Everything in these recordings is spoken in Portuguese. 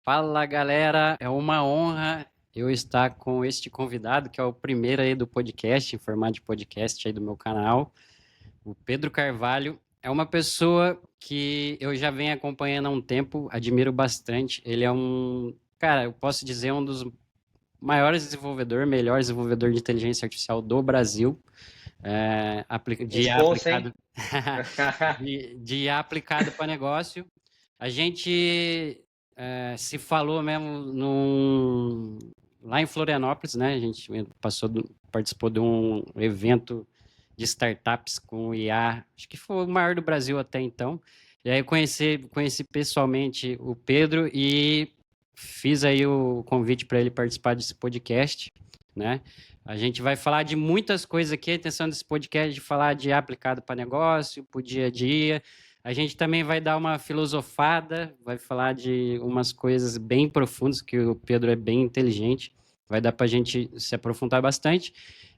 Fala, galera. É uma honra eu estar com este convidado, que é o primeiro aí do podcast, em formato de podcast aí do meu canal, o Pedro Carvalho. É uma pessoa que eu já venho acompanhando há um tempo, admiro bastante. Ele é cara, eu posso dizer, um dos maiores desenvolvedores, melhor desenvolvedor de inteligência artificial do Brasil, de IA Responsa, hein? aplicado, de IA aplicado para negócio. A gente se falou mesmo lá em Florianópolis, né? A gente participou de um evento de startups com IA, acho que foi o maior do Brasil até então. E aí eu conheci pessoalmente o Pedro e fiz aí o convite para ele participar desse podcast, né? A gente vai falar de muitas coisas aqui. A intenção desse podcast é de falar de IA aplicado para negócio, para o dia a dia. A gente também vai dar uma filosofada, vai falar de umas coisas bem profundas, que o Pedro é bem inteligente, vai dar para a gente se aprofundar bastante.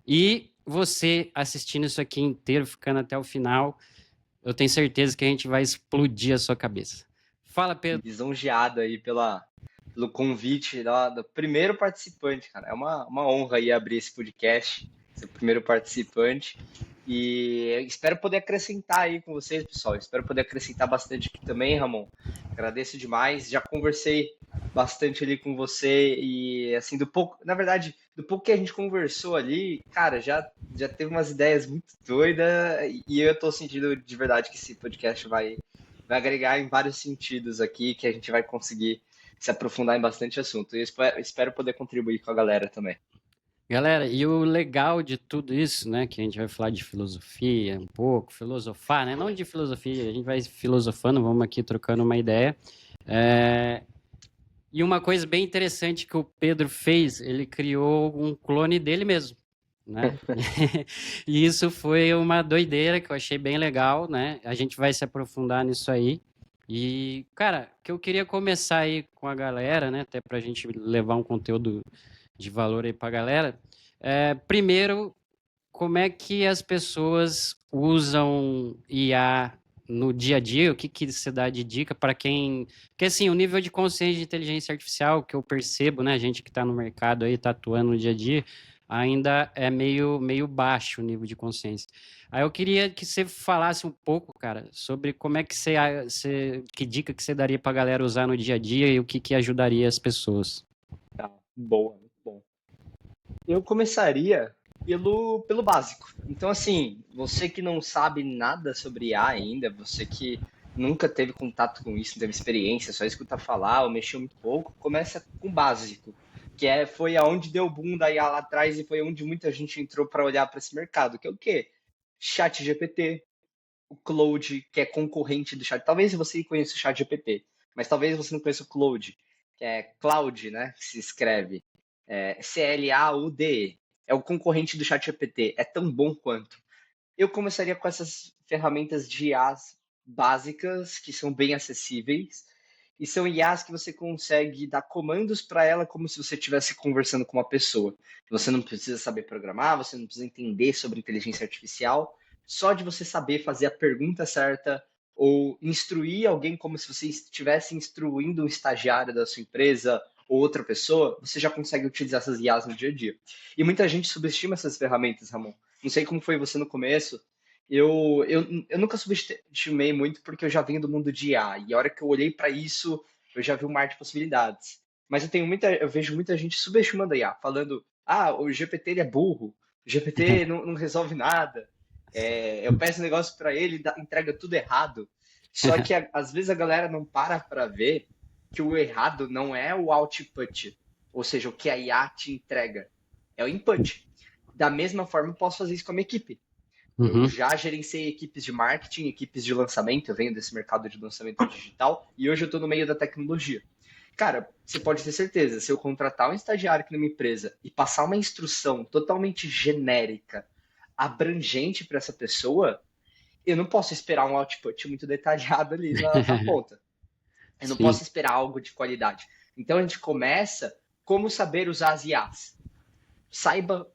E você assistindo isso aqui inteiro, ficando até o final, eu tenho certeza que a gente vai explodir a sua cabeça. Fala, Pedro. Lisonjeado aí pelo convite do primeiro participante, cara. É uma honra aí abrir esse podcast, ser o primeiro participante. E espero poder acrescentar aí com vocês, pessoal. Espero poder acrescentar bastante aqui também, Ramon. Agradeço demais. Já conversei bastante ali com você e assim, na verdade, do pouco que a gente conversou ali, cara, já teve umas ideias muito doidas e eu tô sentindo de verdade que esse podcast vai agregar em vários sentidos aqui, que a gente vai conseguir se aprofundar em bastante assunto. E eu espero poder contribuir com a galera também. Galera, e o legal de tudo isso, né, que a gente vai falar de filosofia um pouco, filosofar, né, não de filosofia, a gente vai filosofando, vamos aqui trocando uma ideia. É, E uma coisa bem interessante que o Pedro fez, ele criou um clone dele mesmo, né? E isso foi uma doideira que eu achei bem legal, né? A gente vai se aprofundar nisso aí. E, cara, que eu queria começar aí com a galera, né? Até para a gente levar um conteúdo de valor aí para a galera. Primeiro, como é que as pessoas usam IA no dia a dia? O que que você dá de dica para quem... Porque, assim, o nível de consciência de inteligência artificial que eu percebo, né, a gente que está no mercado aí, está atuando no dia a dia, ainda é meio baixo o nível de consciência. Aí eu queria que você falasse um pouco, cara, sobre como é que que dica que você daria para a galera usar no dia a dia e o que que ajudaria as pessoas. Tá, boa, muito bom. Eu começaria pelo básico. Então, assim, você que não sabe nada sobre IA ainda, você que nunca teve contato com isso, não teve experiência, só escuta falar ou mexeu muito pouco, começa com o básico, foi aonde deu o boom da IA lá atrás e foi onde muita gente entrou para olhar para esse mercado, que é o quê? Chat GPT, o Claude, que é concorrente do chat. Talvez você conheça o chat GPT, mas talvez você não conheça o Claude, que é Cloud, né? Que se escreve Claude. É o concorrente do chat GPT. É tão bom quanto. Eu começaria com essas ferramentas de IAs básicas, que são bem acessíveis, e são IAs que você consegue dar comandos para ela como se você estivesse conversando com uma pessoa. Você não precisa saber programar, você não precisa entender sobre inteligência artificial, só de você saber fazer a pergunta certa ou instruir alguém como se você estivesse instruindo um estagiário da sua empresa ou outra pessoa, você já consegue utilizar essas IAs no dia a dia. E muita gente subestima essas ferramentas, Ramon. Não sei como foi você no começo. Eu nunca subestimei muito porque eu já venho do mundo de IA. E a hora que eu olhei para isso, eu já vi um mar de possibilidades. Mas eu vejo muita gente subestimando a IA, falando: ah, o GPT ele é burro, o GPT não resolve nada. Eu peço um negócio para ele e entrega tudo errado. Só que às vezes a galera não para ver que o errado não é o output, ou seja, o que a IA te entrega, é o input. Da mesma forma, eu posso fazer isso com a minha equipe. Eu Uhum. já gerenciei equipes de marketing, equipes de lançamento, eu venho desse mercado de lançamento digital e hoje eu estou no meio da tecnologia. Cara, você pode ter certeza, se eu contratar um estagiário aqui numa empresa e passar uma instrução totalmente genérica, abrangente para essa pessoa, eu não posso esperar um output muito detalhado ali na ponta. Eu não Sim. posso esperar algo de qualidade. Então a gente começa como saber usar as IAs. Saiba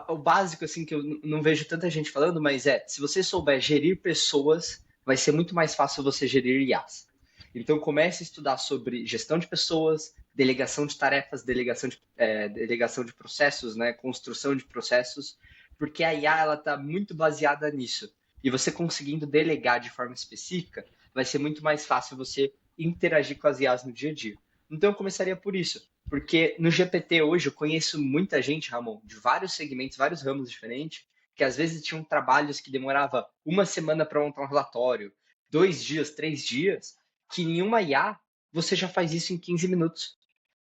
o básico, assim, que eu não vejo tanta gente falando, mas se você souber gerir pessoas, vai ser muito mais fácil você gerir IAs. Então comece a estudar sobre gestão de pessoas, delegação de tarefas, delegação de processos, né, construção de processos, porque a IA ela está muito baseada nisso. E você conseguindo delegar de forma específica, vai ser muito mais fácil você interagir com as IAs no dia a dia. Então eu começaria por isso, porque no GPT hoje eu conheço muita gente, Ramon, de vários segmentos, vários ramos diferentes, que às vezes tinham trabalhos que demorava uma semana para montar um relatório, 2 dias, 3 dias, que em uma IA você já faz isso em 15 minutos.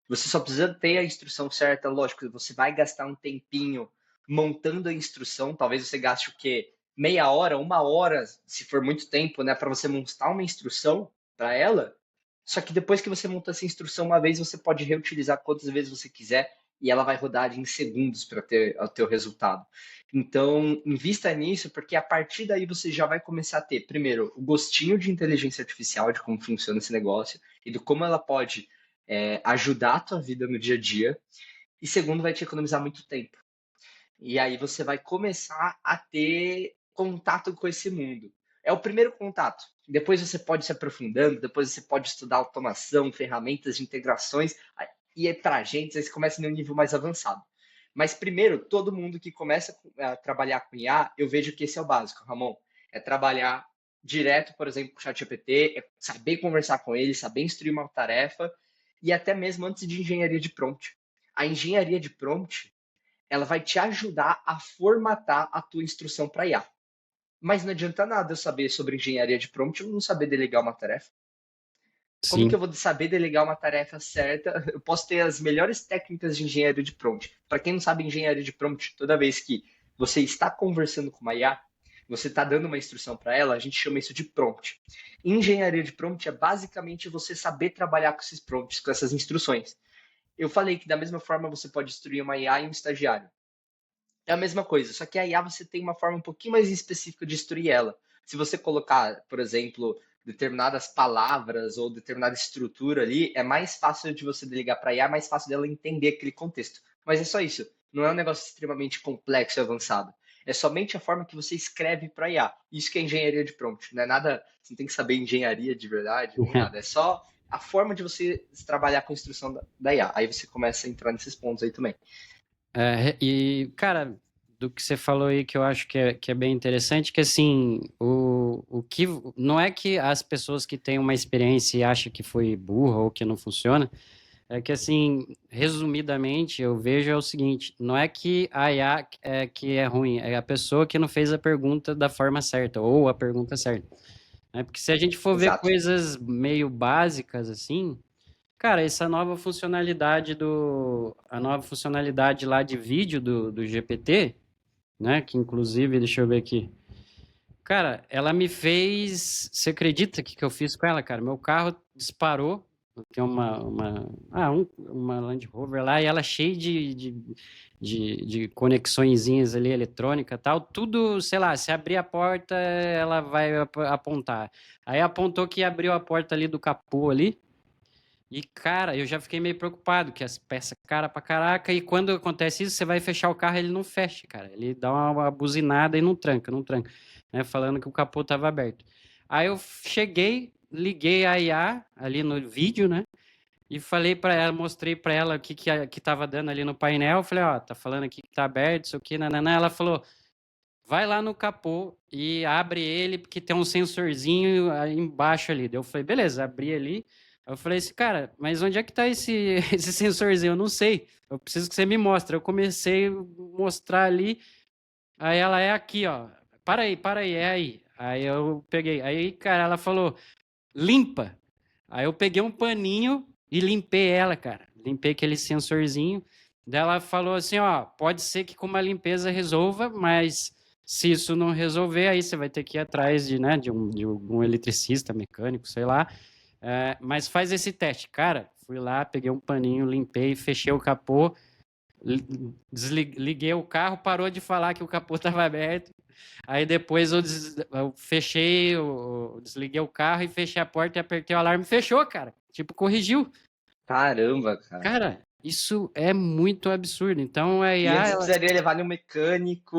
Você só precisa ter a instrução certa, lógico, você vai gastar um tempinho montando a instrução, talvez você gaste o quê? Meia hora, uma hora, se for muito tempo, né, para você montar uma instrução para ela. Só que depois que você monta essa instrução uma vez, você pode reutilizar quantas vezes você quiser e ela vai rodar em segundos para ter o teu resultado. Então, invista nisso, porque a partir daí você já vai começar a ter, primeiro, o gostinho de inteligência artificial, de como funciona esse negócio e de como ela pode ajudar a tua vida no dia a dia. E segundo, vai te economizar muito tempo. E aí você vai começar a ter contato com esse mundo. É o primeiro contato. Depois você pode se aprofundando, depois você pode estudar automação, ferramentas de integrações, e é para agentes, aí você começa em um nível mais avançado. Mas primeiro, todo mundo que começa a trabalhar com IA, eu vejo que esse é o básico, Ramon. É trabalhar direto, por exemplo, com o ChatGPT, é saber conversar com ele, saber instruir uma tarefa, e até mesmo antes de engenharia de prompt. A engenharia de prompt, ela vai te ajudar a formatar a tua instrução para IA. Mas não adianta nada eu saber sobre engenharia de prompt e não saber delegar uma tarefa. Como que Sim. eu vou saber delegar uma tarefa certa? Eu posso ter as melhores técnicas de engenharia de prompt. Para quem não sabe engenharia de prompt, toda vez que você está conversando com uma IA, você está dando uma instrução para ela, a gente chama isso de prompt. Engenharia de prompt é basicamente você saber trabalhar com esses prompts, com essas instruções. Eu falei que da mesma forma você pode instruir uma IA e um estagiário. É a mesma coisa, só que a IA você tem uma forma um pouquinho mais específica de instruir ela. Se você colocar, por exemplo, determinadas palavras ou determinada estrutura ali, é mais fácil de você delegar para a IA, é mais fácil dela entender aquele contexto. Mas é só isso. Não é um negócio extremamente complexo e avançado. É somente a forma que você escreve para a IA. Isso que é engenharia de prompt. Não é nada, você não tem que saber engenharia de verdade, nem nada. É só a forma de você trabalhar com a instrução da IA. Aí você começa a entrar nesses pontos aí também. E, cara, do que você falou aí que eu acho que é bem interessante, que assim, o que não é que as pessoas que têm uma experiência e acham que foi burra ou que não funciona, é que assim, resumidamente, eu vejo é o seguinte, não é que a IA é que é ruim, é a pessoa que não fez a pergunta da forma certa, ou a pergunta certa. Né? Porque se a gente for ver Exato. coisas meio básicas assim, cara, essa nova funcionalidade a nova funcionalidade lá de vídeo do GPT, né? Que inclusive, deixa eu ver aqui. Cara, ela me fez. Você acredita que eu fiz com ela, cara? Meu carro disparou. Tem uma Land Rover lá e ela cheia de conexõezinhas ali eletrônica e tal. Tudo, sei lá, se abrir a porta, ela vai apontar. Aí apontou que abriu a porta ali do capô ali. E, cara, eu já fiquei meio preocupado, que as peças cara pra caraca, e quando acontece isso, você vai fechar o carro, ele não fecha, cara. Ele dá uma buzinada e não tranca, não tranca, né? Falando que o capô tava aberto. Aí eu cheguei, liguei a IA ali no vídeo, né? E falei para ela, mostrei para ela o que tava dando ali no painel. Falei, ó, tá falando aqui que tá aberto, isso aqui, nananã. Ela falou, vai lá no capô e abre ele, porque tem um sensorzinho aí embaixo ali. Daí eu falei, beleza, abri ali. Eu falei assim, cara, mas onde é que tá esse, esse sensorzinho? Eu não sei. Eu preciso que você me mostre. Eu comecei a mostrar ali. Aí ela é aqui, ó. Para aí, é aí. Aí eu peguei. Aí, cara, ela falou, limpa. Aí eu peguei um paninho e limpei ela, cara. Limpei aquele sensorzinho. Daí ela falou assim, ó, pode ser que com uma limpeza resolva, mas se isso não resolver, aí você vai ter que ir atrás né, de um eletricista, mecânico, sei lá. Mas faz esse teste. Cara, fui lá, peguei um paninho, limpei, fechei o capô, desliguei o carro, parou de falar que o capô estava aberto. Aí depois eu fechei, eu desliguei o carro e fechei a porta e apertei o alarme. Fechou, cara. Tipo, corrigiu. Caramba, cara. Cara, isso é muito absurdo. Então a E IA, antes ela precisaria levar no mecânico.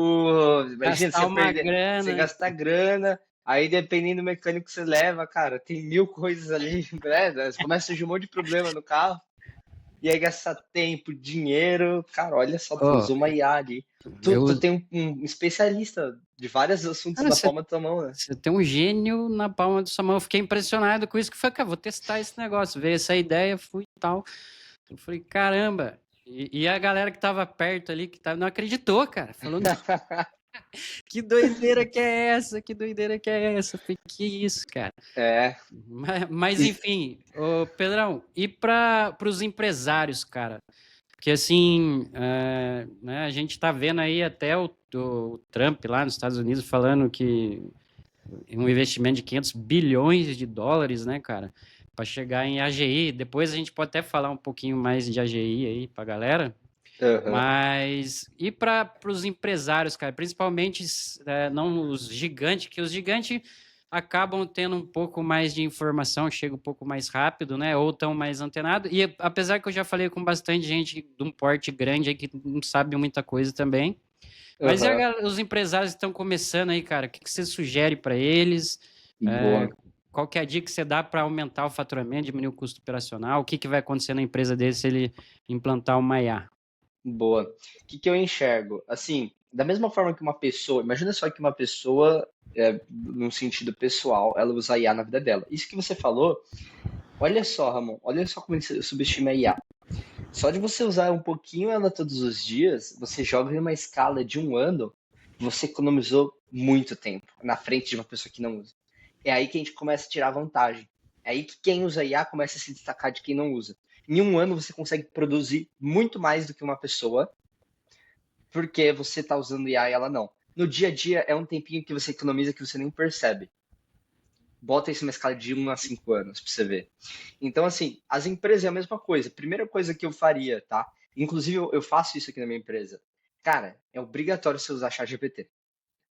Imagina, gastar você uma perder, você grana. gastar grana. Aí, dependendo do mecânico que você leva, cara, tem mil coisas ali, né? Começa a surgir um monte de problema no carro. E aí gastar tempo, dinheiro. Cara, olha só, tu Ó, usou uma IA ali. Tu eu, tem um especialista de vários assuntos cara, na palma da tua mão, né? você tem um gênio na palma da sua mão. Eu fiquei impressionado com isso, que foi, cara, vou testar esse negócio. Veio essa ideia, fui e tal. Eu falei, caramba. E a galera que tava perto ali, que tava, não acreditou, cara. Falou, não, que doideira que é essa? Que doideira que é essa? Eu falei, que isso, cara? É. Mas E, enfim, ô Pedrão, e para os empresários, cara? Porque assim, né, a gente está vendo aí até o Trump lá nos Estados Unidos falando que um investimento de 500 bilhões de dólares, né, cara, para chegar em AGI. Depois a gente pode até falar um pouquinho mais de AGI aí para galera. aham. Mas e para os empresários, cara, principalmente não os gigantes, que os gigantes acabam tendo um pouco mais de informação, chega um pouco mais rápido, né? Ou estão mais antenados. E apesar que eu já falei com bastante gente de um porte grande aí que não sabe muita coisa também. Mas e Aham. os empresários que estão começando aí, cara? O que você sugere para eles? Boa. Qual que é a dica que você dá para aumentar o faturamento, diminuir o custo operacional? O que vai acontecer na empresa dele se ele implantar uma IA? Boa. O que que eu enxergo? Assim, da mesma forma que uma pessoa, imagina só que uma pessoa, num sentido pessoal, ela usa IA na vida dela. Isso que você falou, olha só, Ramon, olha só como você subestima a IA. Só de você usar um pouquinho ela todos os dias, você joga em uma escala de um ano, você economizou muito tempo na frente de uma pessoa que não usa. É aí que a gente começa a tirar vantagem. É aí que quem usa IA começa a se destacar de quem não usa. Em um ano você consegue produzir muito mais do que uma pessoa, porque você está usando IA e ela não. No dia a dia é um tempinho que você economiza que você nem percebe. Bota isso numa escala de 1 a 5 anos pra você ver. Então, assim, as empresas é a mesma coisa. Primeira coisa que eu faria, tá? Inclusive, eu faço isso aqui na minha empresa. Cara, é obrigatório você usar ChatGPT.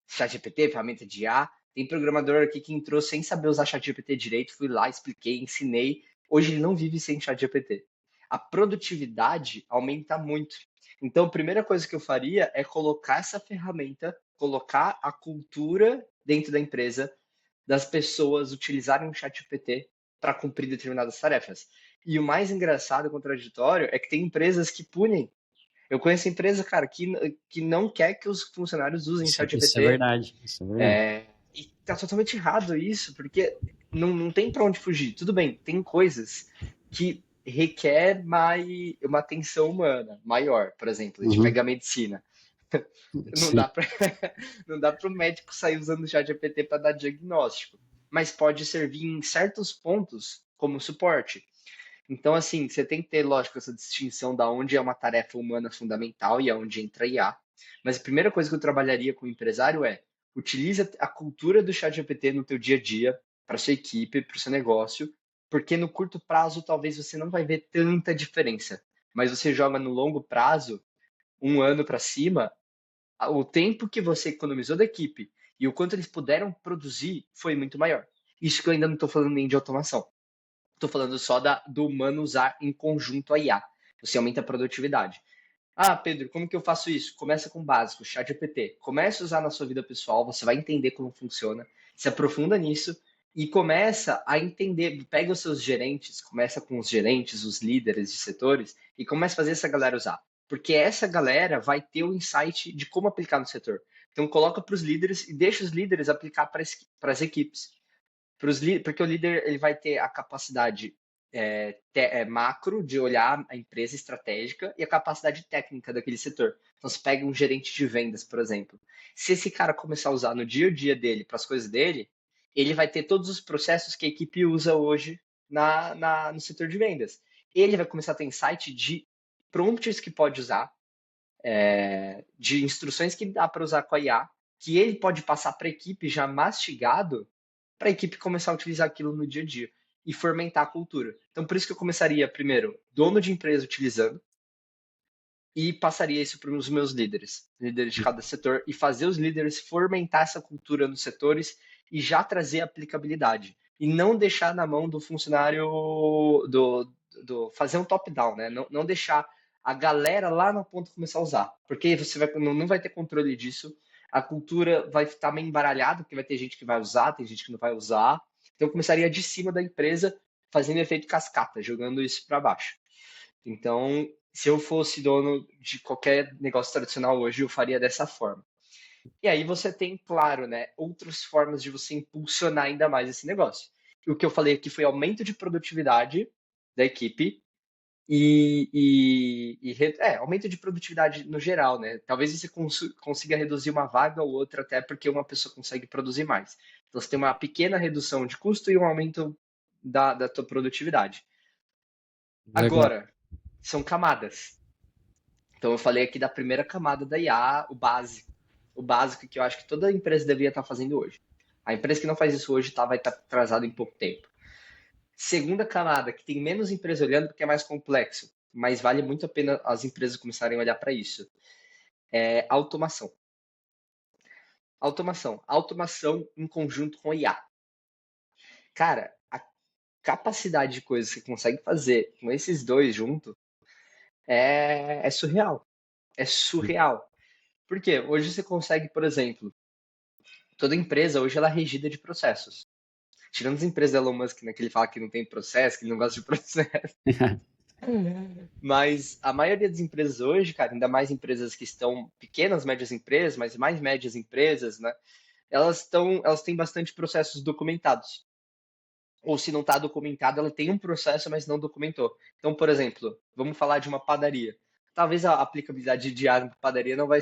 ChatGPT, ferramenta de IA. Tem programador aqui que entrou sem saber usar ChatGPT direito. Fui lá, expliquei, ensinei. Hoje ele não vive sem ChatGPT. A produtividade aumenta muito. Então, a primeira coisa que eu faria é colocar essa ferramenta, colocar a cultura dentro da empresa das pessoas utilizarem o ChatGPT para cumprir determinadas tarefas. E o mais engraçado e contraditório é que tem empresas que punem. Eu conheço empresa, cara, que não quer que os funcionários usem Isso é ChatGPT. verdade, isso é verdade. E tá totalmente errado isso, porque não tem para onde fugir. Tudo bem, tem coisas que requer uma atenção humana maior. Por exemplo, a gente Uhum. pega a medicina. Não Sim. dá para não dá para o médico sair usando o ChatGPT para dar diagnóstico, mas pode servir em certos pontos como suporte. Então, assim, você tem que ter, lógico, essa distinção da onde é uma tarefa humana fundamental e aonde entra IA. Mas a primeira coisa que eu trabalharia com o empresário é utilize a cultura do ChatGPT no teu dia a dia, para sua equipe, para o seu negócio, porque no curto prazo talvez você não vai ver tanta diferença. Mas você joga no longo prazo, 1 ano para cima, o tempo que você economizou da equipe e o quanto eles puderam produzir foi muito maior. Isso que eu ainda não estou falando nem de automação. Estou falando só do humano usar em conjunto a IA. Você aumenta a produtividade. Ah, Pedro, como que eu faço isso? Começa com o básico, ChatGPT. Comece a usar na sua vida pessoal, você vai entender como funciona, se aprofunda nisso e começa a entender. Pega os seus gerentes, começa com os gerentes, os líderes de setores e começa a fazer essa galera usar. Porque essa galera vai ter o insight de como aplicar no setor. Então coloca para os líderes e deixa os líderes aplicar para as equipes. Porque o líder ele vai ter a capacidade macro de olhar a empresa estratégica e a capacidade técnica daquele setor. Então, você pega um gerente de vendas, por exemplo. Se esse cara começar a usar no dia a dia dele, para as coisas dele, ele vai ter todos os processos que a equipe usa hoje no setor de vendas. Ele vai começar a ter insight de prompts que pode usar, de instruções que dá para usar com a IA, que ele pode passar para a equipe já mastigado para a equipe começar a utilizar aquilo no dia a dia e fomentar a cultura. Então, por isso que eu começaria primeiro, dono de empresa utilizando, e passaria isso para os meus líderes de cada setor, e fazer os líderes fomentar essa cultura nos setores e já trazer aplicabilidade. E não deixar na mão do funcionário fazer um top-down, né? Não deixar a galera lá na ponta começar a usar, porque você não vai ter controle disso. a cultura vai estar meio embaralhada, porque vai ter gente que vai usar, tem gente que não vai usar. Então, eu começaria de cima da empresa, fazendo efeito cascata, jogando isso para baixo. Então, se eu fosse dono de qualquer negócio tradicional hoje, eu faria dessa forma. E aí você tem, claro, né, outras formas de você impulsionar ainda mais esse negócio. E o que eu falei aqui foi aumento de produtividade da equipe aumento de produtividade no geral, né? Talvez você consiga reduzir uma vaga ou outra, até porque uma pessoa consegue produzir mais. Então você tem uma pequena redução de custo e um aumento da tua produtividade. Legal. Agora, são camadas. Então eu falei aqui da primeira camada da IA, o básico. O básico que eu acho que toda empresa deveria estar fazendo hoje. A empresa que não faz isso hoje vai estar atrasada em pouco tempo. Segunda camada, que tem menos empresa olhando porque é mais complexo, mas vale muito a pena as empresas começarem a olhar para isso. É automação. Automação. Automação em conjunto com IA. Cara, a capacidade de coisas que você consegue fazer com esses dois juntos é surreal. É surreal. Por quê? Hoje você consegue, por exemplo, toda empresa hoje ela é regida de processos. Tirando as empresas da Elon Musk, né, que ele fala que não tem processo, que ele não gosta de processo. Mas a maioria das empresas hoje, cara, ainda mais empresas que estão pequenas, médias empresas, mas mais médias empresas, né? Elas têm bastante processos documentados. Ou se não está documentado, ela tem um processo, mas não documentou. Então, por exemplo, vamos falar de uma padaria. Talvez a aplicabilidade de IA para padaria não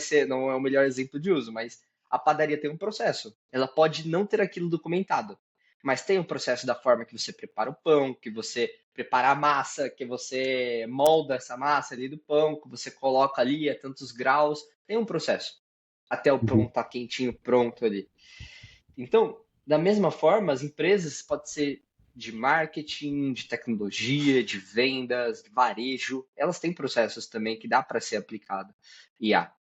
é o melhor exemplo de uso, mas a padaria tem um processo. Ela pode não ter aquilo documentado, mas tem um processo da forma que você prepara o pão, que você prepara a massa, que você molda essa massa ali do pão, que você coloca ali a tantos graus. Tem um processo até o pão Uhum. estar quentinho, pronto ali. Então, da mesma forma, as empresas podem ser de marketing, de tecnologia, de vendas, de varejo, elas têm processos também que dá para ser aplicado.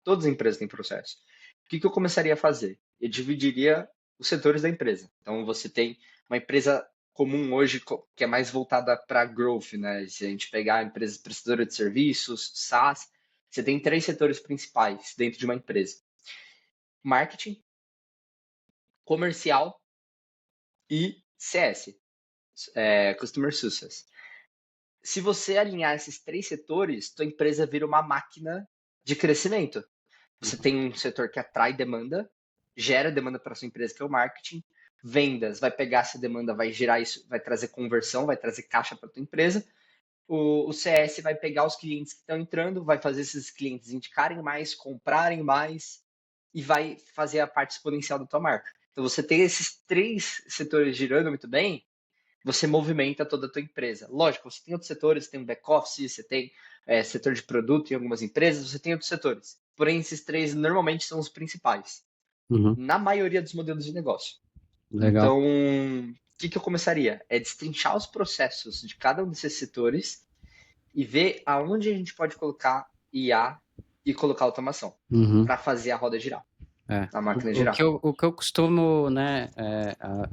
Todas as empresas têm processo. O que eu começaria a fazer? Eu dividiria os setores da empresa. Então, você tem uma empresa comum hoje que é mais voltada para growth, né? Se a gente pegar empresas prestadoras de serviços, SaaS, você tem três setores principais dentro de uma empresa: marketing, comercial e CS, Customer Success. Se você alinhar esses três setores, tua empresa vira uma máquina de crescimento. Você tem um setor que atrai demanda, gera demanda para sua empresa, que é o marketing. Vendas vai pegar essa demanda, vai gerar isso, vai trazer conversão, vai trazer caixa para tua empresa. O CS vai pegar os clientes que estão entrando, vai fazer esses clientes indicarem mais, comprarem mais e vai fazer a parte exponencial da tua marca. Então você tem esses três setores girando muito bem, você movimenta toda a tua empresa. Lógico, você tem outros setores, você tem um back-office, você tem setor de produto em algumas empresas, você tem outros setores. Porém, esses três normalmente são os principais, Uhum. na maioria dos modelos de negócio. Legal. Então, o que eu começaria? É destrinchar os processos de cada um desses setores e ver aonde a gente pode colocar IA e colocar automação Uhum. para fazer a roda girar, É. a máquina O que girar. eu costumo, né,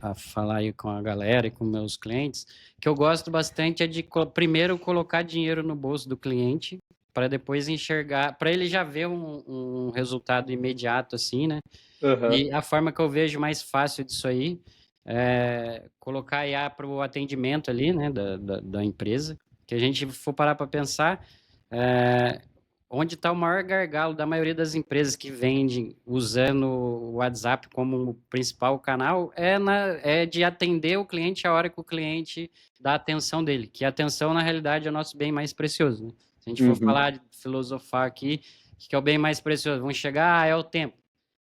a falar aí com a galera e com meus clientes, que eu gosto bastante é de primeiro colocar dinheiro no bolso do cliente, para depois enxergar, para ele já ver um resultado imediato, assim, né? Aham. E a forma que eu vejo mais fácil disso aí é colocar IA para o atendimento ali, né, da empresa, que a gente for parar para pensar, é, onde está o maior gargalo da maioria das empresas que vendem usando o WhatsApp como principal canal é de atender o cliente a hora que o cliente dá a atenção dele, que a atenção, na realidade, é o nosso bem mais precioso, né? Se a gente for Uhum. falar de filosofar aqui, o que é o bem mais precioso? Vamos chegar, é o tempo.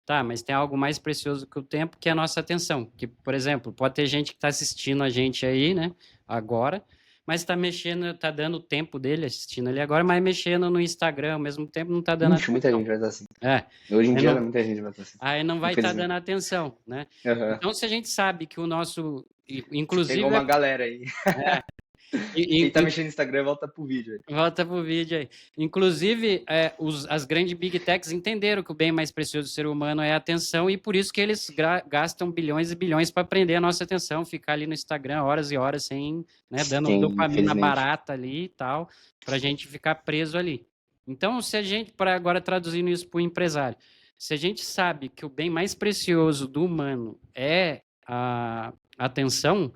Tá, mas tem algo mais precioso que o tempo, que é a nossa atenção. Que, por exemplo, pode ter gente que está assistindo a gente aí, né, agora, mas está mexendo, está dando o tempo dele assistindo ali agora, mas mexendo no Instagram ao mesmo tempo não está dando Ixi, muita atenção. gente vai estar assim. É, Hoje em aí dia, não, muita gente vai estar assim. aí não vai estar dando Infelizmente. atenção, né? Aham. Então, se a gente sabe que o nosso, Você pegou inclusive, uma galera aí. é, Quem tá mexendo no Instagram, volta pro vídeo aí. volta pro vídeo aí. Inclusive, as grandes big techs entenderam que o bem mais precioso do ser humano é a atenção e por isso que eles gastam bilhões e bilhões para prender a nossa atenção, ficar ali no Instagram horas e horas sem, né, dando Sim, dopamina infelizmente. barata ali e tal, para a gente ficar preso ali. Então, se a gente, para agora traduzindo isso para o empresário, Se a gente sabe que o bem mais precioso do humano é a atenção,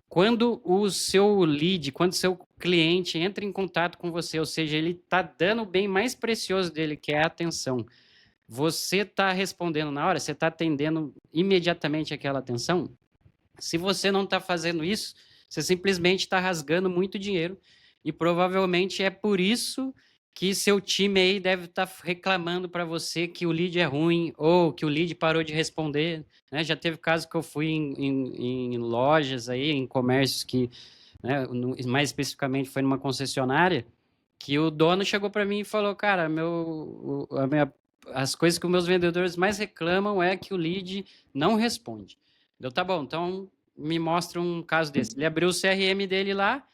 quando o seu lead, quando o seu cliente entra em contato com você, ou seja, ele está dando o bem mais precioso dele, que é a atenção, você está respondendo na hora, você está atendendo imediatamente aquela atenção? Se você não está fazendo isso, você simplesmente está rasgando muito dinheiro e provavelmente é por isso que seu time aí deve estar reclamando para você que o lead é ruim ou que o lead parou de responder, né? Já teve caso que eu fui em lojas aí, em comércios que, né, mais especificamente foi numa concessionária, que o dono chegou para mim e falou, cara, as coisas que os meus vendedores mais reclamam é que o lead não responde. Deu, tá bom, então me mostra um caso desse. Ele abriu o CRM dele lá,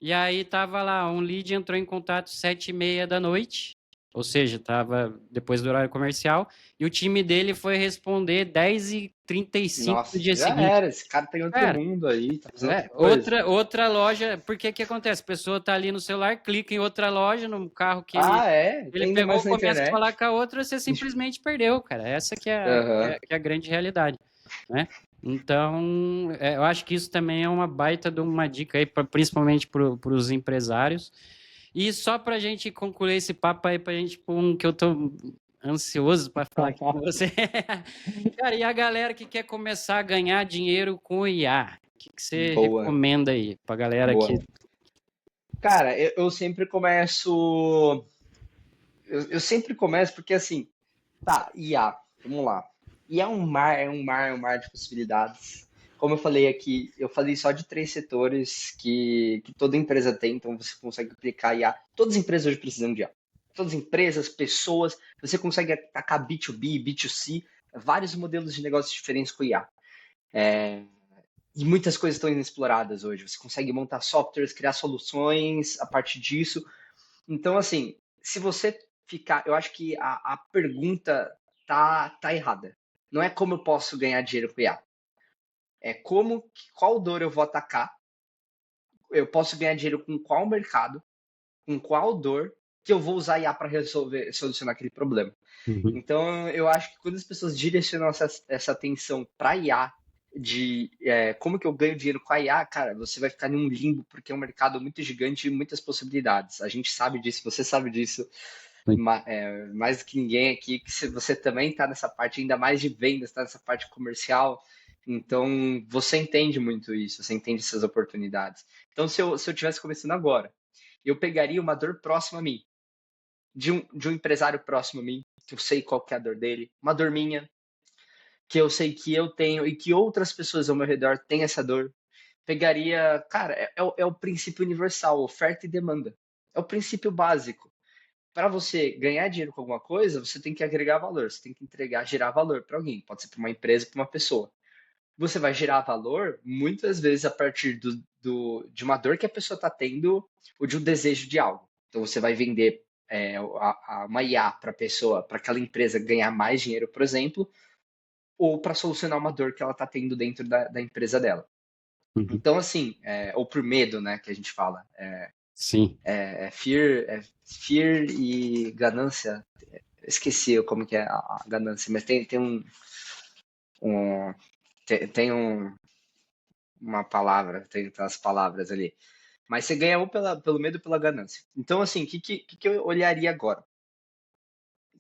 e aí tava lá, um lead entrou em contato 7h30 da noite, ou seja, tava depois do horário comercial, e o time dele foi responder 10h35 do Nossa, dia já seguinte. era. Esse cara tá em outro Cara, mundo aí, tá fazendo outra coisa. outra loja, porque que acontece? A pessoa tá ali no celular, clica em outra loja, no carro que ele, Ah, é? Tá ele ainda pegou, mais na começa a falar internet. com a outra, você simplesmente perdeu, cara. Essa que é, Aham. que é a grande realidade, né? Então, eu acho que isso também é uma baita de uma dica aí, principalmente para os empresários. E só para a gente concluir esse papo aí, para a gente pôr um que eu tô ansioso para falar aqui com você. Cara, e a galera que quer começar a ganhar dinheiro com o IA? O que você Boa, recomenda aí para a galera boa. que... Cara, eu sempre começo. Eu sempre começo porque assim, tá, IA, vamos lá. IA é um mar de possibilidades. Como eu falei aqui, eu falei só de 3 setores que toda empresa tem, então você consegue aplicar IA. Todas as empresas hoje precisam de IA. Todas as empresas, pessoas, você consegue atacar B2B, B2C, vários modelos de negócios diferentes com IA. E muitas coisas estão inexploradas hoje. Você consegue montar softwares, criar soluções a partir disso. Então, assim, se você ficar. Eu acho que a pergunta tá errada. Não é como eu posso ganhar dinheiro com IA. É qual dor eu vou atacar, eu posso ganhar dinheiro com qual mercado, com qual dor, que eu vou usar IA para resolver, solucionar aquele problema. Uhum. Então, eu acho que quando as pessoas direcionam essa atenção para IA, de como que eu ganho dinheiro com a IA, cara, você vai ficar em um limbo, porque é um mercado muito gigante e muitas possibilidades. A gente sabe disso, você sabe disso, Sim. mais do que ninguém aqui, que você também está nessa parte, ainda mais de vendas, está nessa parte comercial. Então, você entende muito isso, você entende essas oportunidades. Então, se eu tivesse começando agora, eu pegaria uma dor próxima a mim, de um empresário próximo a mim, que eu sei qual que é a dor dele, uma dor minha, que eu sei que eu tenho e que outras pessoas ao meu redor têm essa dor. Pegaria, cara, é o princípio universal, oferta e demanda. É o princípio básico. Para você ganhar dinheiro com alguma coisa, você tem que agregar valor, você tem que gerar valor para alguém, pode ser para uma empresa, para uma pessoa. Você vai gerar valor muitas vezes a partir de uma dor que a pessoa está tendo ou de um desejo de algo. Então você vai vender uma IA para a pessoa, para aquela empresa ganhar mais dinheiro, por exemplo, ou para solucionar uma dor que ela está tendo dentro da empresa dela. Uhum. Então, assim, ou por medo, né, que a gente fala. Sim. Fear e ganância. Esqueci como que é a ganância, mas um, tem uma palavra, tem as palavras ali. Mas você ganha ou pelo medo ou pela ganância. Então, assim, o que eu olharia agora?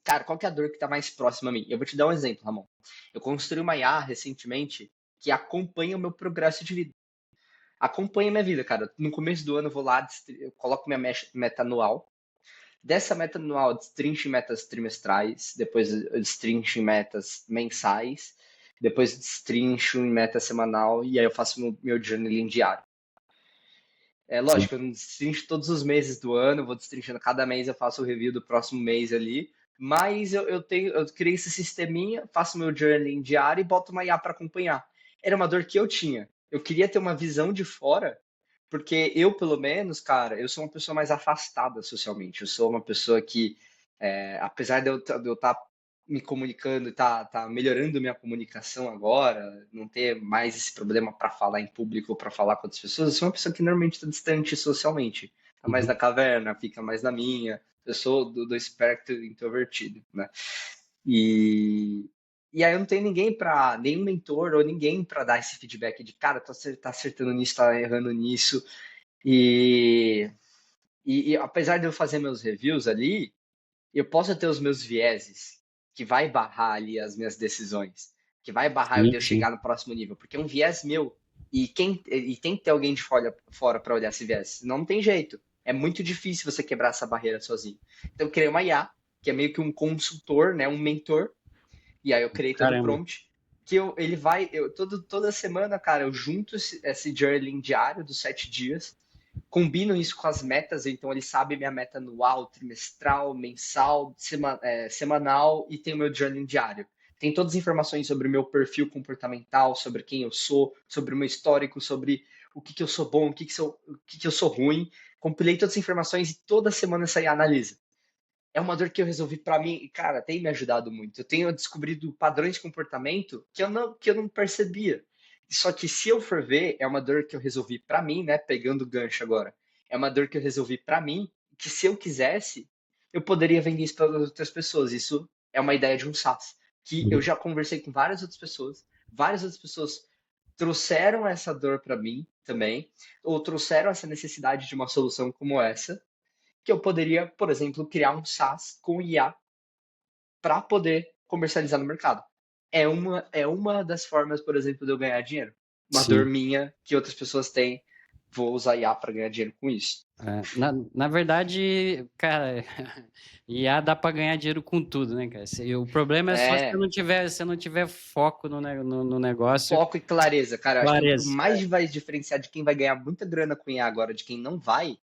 Cara, qual que é a dor que está mais próxima a mim? Eu vou te dar um exemplo, Ramon. Eu construí uma IA recentemente que acompanha o meu progresso de vida. Acompanha minha vida, cara. No começo do ano eu vou lá, eu coloco minha meta anual. Dessa meta anual, eu destrincho em metas trimestrais, depois eu destrincho em metas mensais, depois eu destrincho em meta semanal e aí eu faço meu journaling diário. É Sim. lógico, eu não destrincho todos os meses do ano, eu vou destrinchando cada mês, eu faço o review do próximo mês ali. Mas eu criei esse sisteminha, faço meu journaling diário e boto uma IA para acompanhar. Era uma dor que eu tinha. Eu queria ter uma visão de fora, porque eu, pelo menos, cara, eu sou uma pessoa mais afastada socialmente. Eu sou uma pessoa que, apesar de eu estar me comunicando, tá melhorando minha comunicação agora, não ter mais esse problema para falar em público ou para falar com outras pessoas, eu sou uma pessoa que normalmente está distante socialmente, tá mais Uhum. na caverna, fica mais na minha. Eu sou do espectro introvertido, né? E, e aí eu não tenho ninguém para, nenhum mentor ou ninguém para dar esse feedback de, cara, tá acertando nisso, tá errando nisso. E, e apesar de eu fazer meus reviews ali, eu posso ter os meus vieses, que vai barrar ali as minhas decisões, que vai barrar eu de Sim, eu sim. chegar no próximo nível, porque é um viés meu. E tem que ter alguém de fora para olhar esse viés. Não tem jeito. É muito difícil você quebrar essa barreira sozinho. Então eu criei uma IA, que é meio que um consultor, né, um mentor, e aí eu criei todo o Caramba. prompt, que ele vai, toda semana, cara, eu junto esse journaling diário dos 7 dias, combino isso com as metas, então ele sabe minha meta anual, trimestral, mensal, semanal e tem o meu journaling diário. Tem todas as informações sobre o meu perfil comportamental, sobre quem eu sou, sobre o meu histórico, sobre o que eu sou bom, o que eu sou ruim. Compilei todas as informações e toda semana essa IA analisa. É uma dor que eu resolvi para mim, e, cara, tem me ajudado muito. Eu tenho descobrido padrões de comportamento que eu não percebia. Só que se eu for ver, é uma dor que eu resolvi para mim, né? Pegando o gancho agora. É uma dor que eu resolvi para mim, que se eu quisesse, eu poderia vender isso para outras pessoas. Isso é uma ideia de um SaaS, que eu já conversei com várias outras pessoas trouxeram essa dor para mim também, ou trouxeram essa necessidade de uma solução como essa que eu poderia, por exemplo, criar um SaaS com IA para poder comercializar no mercado. É uma das formas, por exemplo, de eu ganhar dinheiro. Uma dor Sim. minha que outras pessoas têm, vou usar IA para ganhar dinheiro com isso. Na verdade, cara, IA dá para ganhar dinheiro com tudo, né, cara? O problema é só É, se não tiver foco no negócio, foco e clareza, cara. Eu acho que o clareza. mais vai diferenciar de quem vai ganhar muita grana com IA agora, de quem não vai,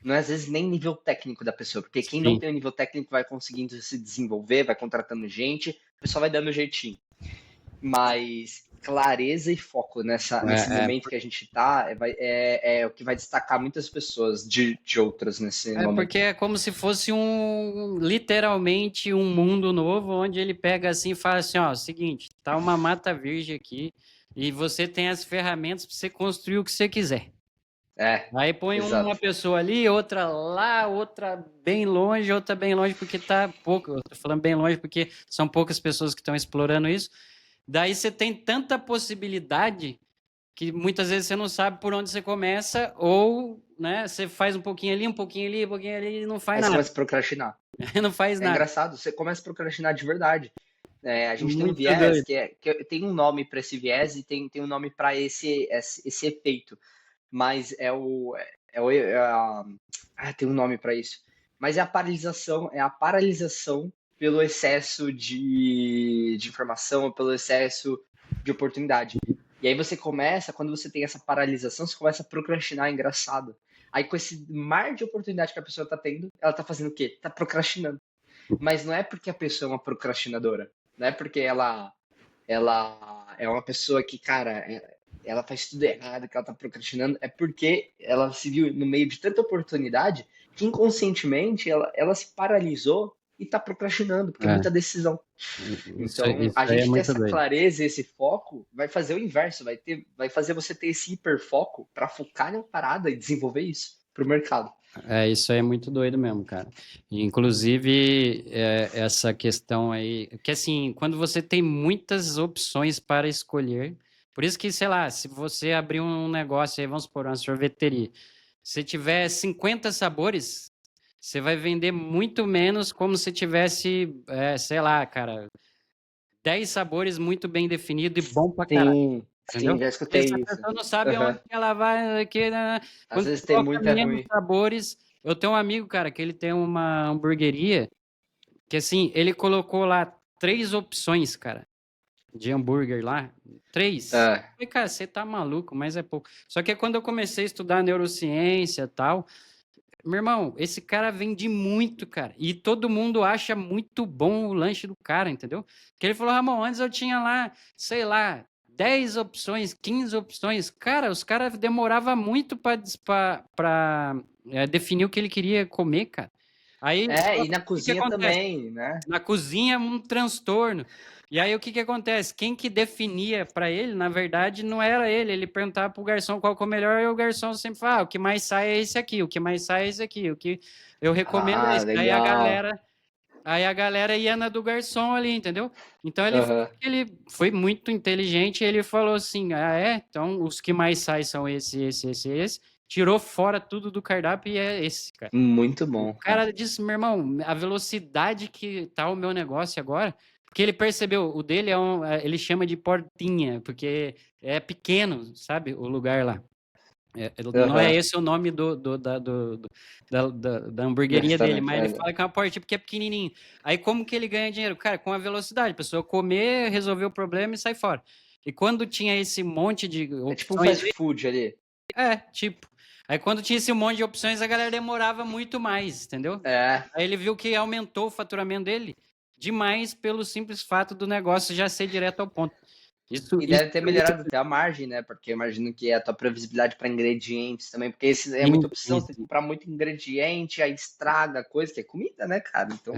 não é às vezes nem nível técnico da pessoa, porque quem não Sim. tem o nível técnico vai conseguindo se desenvolver, vai contratando gente, o pessoal vai dando um jeitinho. Mas clareza e foco nesse É, momento que a gente está é o que vai destacar muitas pessoas de outras nesse porque momento. é como se fosse literalmente um mundo novo, onde ele pega assim e fala assim, ó, seguinte, tá uma mata virgem aqui, e você tem as ferramentas para você construir o que você quiser. É, Aí põe uma exato. pessoa ali, outra lá, outra bem longe, porque tá pouco. Eu tô falando bem longe porque são poucas pessoas que estão explorando isso. Daí você tem tanta possibilidade que muitas vezes você não sabe por onde você começa, ou, né, você faz um pouquinho ali, um pouquinho ali e não faz Aí você nada. começa a procrastinar. Não faz É nada. engraçado, você começa a procrastinar de verdade. A gente tem um Muito viés doido. tem um nome para esse viés e tem um nome para esse efeito, mas tem um nome para isso. Mas é a paralisação pelo excesso de informação, pelo excesso de oportunidade. E aí quando você tem essa paralisação, você começa a procrastinar, é engraçado. Aí com esse mar de oportunidade que a pessoa está tendo, ela está fazendo o quê? Está procrastinando. Mas não é porque a pessoa é uma procrastinadora. Não é porque ela é uma pessoa que, cara, ela faz tudo errado, que ela tá procrastinando, é porque ela se viu no meio de tanta oportunidade que inconscientemente ela se paralisou e tá procrastinando, porque é É, muita decisão. Então, isso a aí é gente ter muito essa doido. clareza, esse foco, vai fazer o inverso, vai fazer você ter esse hiperfoco para focar na parada e desenvolver isso pro mercado. Isso aí é muito doido mesmo, cara. Inclusive, essa questão aí, que assim, quando você tem muitas opções para escolher, por isso que, sei lá, se você abrir um negócio aí, vamos supor, uma sorveteria, se tiver 50 sabores, você vai vender muito menos como se tivesse, sei lá, cara, 10 sabores muito bem definidos e bom pra caralho, Sim, sim, entendeu? já Porque essa escutei isso. pessoa não sabe onde Aham. que ela vai, Às quando você vezes tem coloca muita menos ruim. sabores. Eu tenho um amigo, cara, que ele tem uma hamburgueria que assim, ele colocou lá 3 opções, cara, de hambúrguer lá. 3. Ah, Falei, cara, você tá maluco, mas é pouco. Só que quando eu comecei a estudar neurociência e tal, meu irmão, esse cara vende muito, cara. E todo mundo acha muito bom o lanche do cara, entendeu? Que ele falou, Ramon, antes eu tinha lá, sei lá, 10 opções, 15 opções. Cara, os caras demoravam muito para definir o que ele queria comer, cara. Aí, e na o que cozinha acontece? também, né? Na cozinha, um transtorno. E aí, o que acontece? Quem que definia para ele, na verdade, não era ele. Ele perguntava pro garçom qual que é o melhor, e o garçom sempre falava, o que mais sai é esse aqui, o que mais sai é esse aqui, o que eu recomendo é Ah, esse. Aí a legal. galera Aí a galera ia na do garçom ali, entendeu? Então Aham. ele foi muito inteligente, ele falou assim: "Ah, é? Então os que mais saem são esse. Tirou fora tudo do cardápio e é esse, cara. Muito O bom, cara. cara disse: "Meu irmão, a velocidade que tá o meu negócio agora", porque ele percebeu, o dele ele chama de portinha, porque é pequeno, sabe, o lugar lá. Não é Aham. esse o nome da Do hamburgueria dele, restaurante. mas ele fala que é uma porta porque é pequenininho. Aí como que ele ganha dinheiro? Cara, com a velocidade. A pessoa comer, resolver o problema e sai fora. E quando tinha esse monte de É tipo um opções, fast food ali. tipo. Aí quando tinha esse monte de opções, a galera demorava muito mais, entendeu? É. Aí ele viu que aumentou o faturamento dele demais pelo simples fato do negócio já ser direto ao ponto. E Isso deve ter é muito melhorado até a margem, né? Porque eu imagino que a tua previsibilidade para ingredientes também, porque esse é sim, muita opção, sim, você tem que sim. comprar muito ingrediente, aí estraga coisa, que é comida, né, cara? Então,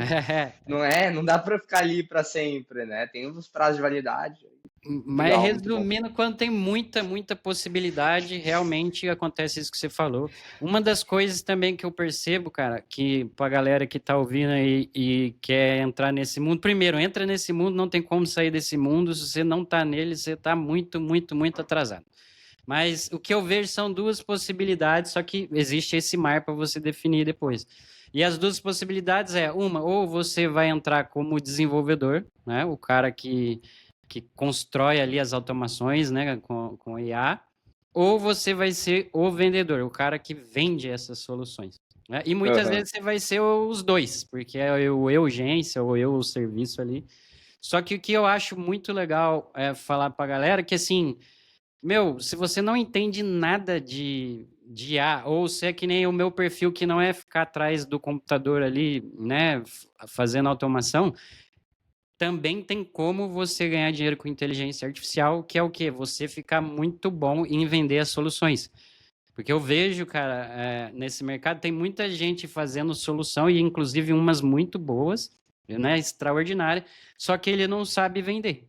É. não dá para ficar ali para sempre, né? Tem uns prazos de validade. Mas Legal, muito bom. resumindo, quando tem muita possibilidade, realmente acontece isso que você falou. Uma das coisas também que eu percebo, cara, que pra galera que tá ouvindo aí e quer entrar nesse mundo, primeiro, entra nesse mundo, não tem como sair desse mundo, se você não tá nele, você tá muito atrasado. Mas o que eu vejo são duas possibilidades, só que existe esse mar para você definir depois. E as duas possibilidades é, uma, ou você vai entrar como desenvolvedor, né, o cara que constrói ali as automações, né, com IA, ou você vai ser o vendedor, o cara que vende essas soluções. Né? E muitas Aham. vezes você vai ser os dois, porque é o eu urgência ou eu o serviço ali. Só que o que eu acho muito legal é falar para a galera que assim, meu, se você não entende nada de IA, ou se é que nem o meu perfil, que não é ficar atrás do computador ali, né, fazendo automação, também tem como você ganhar dinheiro com inteligência artificial, que é o quê? Você ficar muito bom em vender as soluções. Porque eu vejo, cara, nesse mercado tem muita gente fazendo solução, e inclusive umas muito boas, né, extraordinárias, só que ele não sabe vender.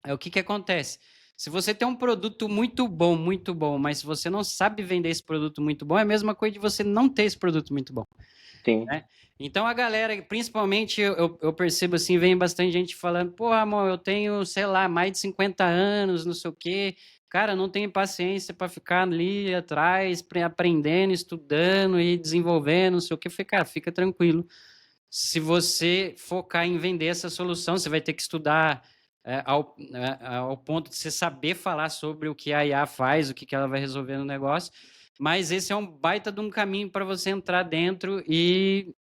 É o que que acontece? Se você tem um produto muito bom, mas se você não sabe vender esse produto muito bom, é a mesma coisa de você não ter esse produto muito bom, Sim. né? Então a galera, principalmente eu percebo assim, vem bastante gente falando, pô, amor, eu tenho, sei lá, mais de 50 anos, não sei o quê. Cara, não tenho paciência para ficar ali atrás, aprendendo, estudando e desenvolvendo, não sei o quê. Eu falei, cara, fica tranquilo. Se você focar em vender essa solução, você vai ter que estudar ao ponto de você saber falar sobre o que a IA faz, o que ela vai resolver no negócio. Mas esse é um baita de um caminho para você entrar dentro e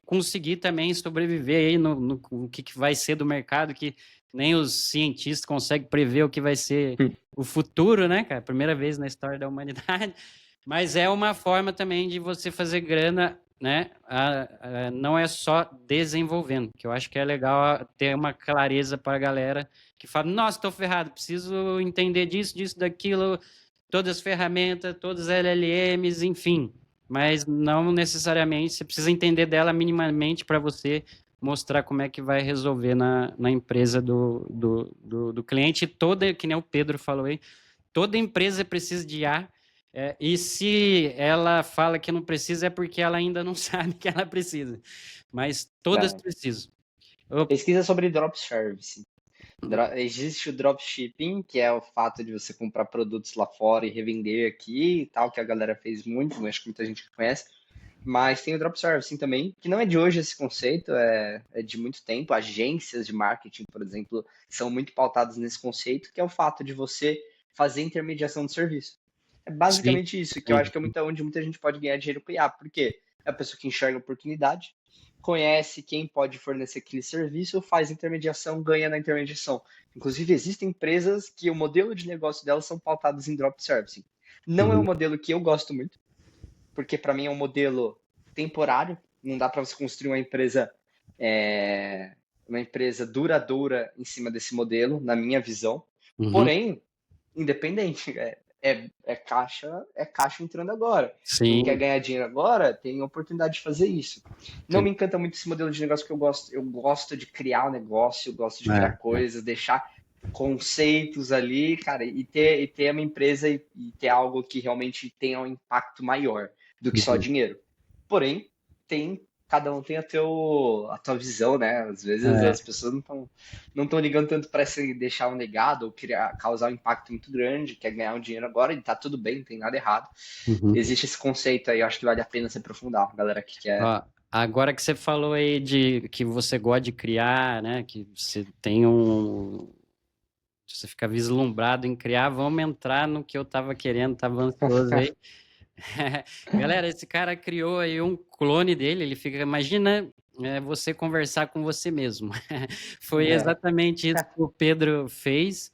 conseguir também sobreviver aí no o que vai ser do mercado, que nem os cientistas conseguem prever o que vai ser o futuro, né, cara? Primeira vez na história da humanidade. Mas é uma forma também de você fazer grana, né? Não é só desenvolvendo, que eu acho que é legal ter uma clareza para a galera que fala, nossa, estou ferrado, preciso entender disso, daquilo, todas as ferramentas, todos os LLMs, enfim. Mas não necessariamente, você precisa entender dela minimamente para você mostrar como é que vai resolver na empresa do cliente. Toda, que nem o Pedro falou aí, toda empresa precisa de IA, e se ela fala que não precisa, é porque ela ainda não sabe que ela precisa. Mas todas É. precisam. Eu- Pesquisa sobre drop service. Existe o dropshipping, que é o fato de você comprar produtos lá fora e revender aqui e tal, que a galera fez muito, acho que muita gente conhece. Mas tem o drop servicing também, que não é de hoje esse conceito, é de muito tempo. Agências de marketing, por exemplo, são muito pautadas nesse conceito, que é o fato de você fazer intermediação de serviço. É sim, basicamente isso, que eu acho que é onde muita gente pode ganhar dinheiro com IA. Por quê? É a pessoa que enxerga a oportunidade, conhece quem pode fornecer aquele serviço, faz intermediação, ganha na intermediação. Inclusive, existem empresas que o modelo de negócio delas são pautados em drop servicing. Não é um uhum, modelo que eu gosto muito, porque para mim é um modelo temporário. Não dá para você construir uma empresa duradoura em cima desse modelo, na minha visão. uhum, Porém, independente, é caixa entrando agora. Quem quer sim, ganhar dinheiro agora tem a oportunidade de fazer isso. Não sim, me encanta muito esse modelo de negócio que eu gosto. Eu gosto de criar um negócio, eu gosto de criar é, é, coisas, deixar conceitos ali, cara, e ter uma empresa e ter algo que realmente tenha um impacto maior do que só uhum, dinheiro. Porém, tem cada um tem a tua visão, né? Às vezes É. as pessoas não estão ligando tanto para deixar um legado ou criar, causar um impacto muito grande, quer ganhar um dinheiro agora e tá tudo bem, não tem nada errado. Uhum. Existe esse conceito aí, eu acho que vale a pena se aprofundar, galera que quer. Ó, agora que você falou aí de que você gosta de criar, né? Que você tem um. Você fica vislumbrado em criar, vamos entrar no que eu tava querendo, tava ansioso aí. Galera, esse cara criou aí um clone dele, ele fica, imagina você conversar com você mesmo. Foi exatamente isso que o Pedro fez.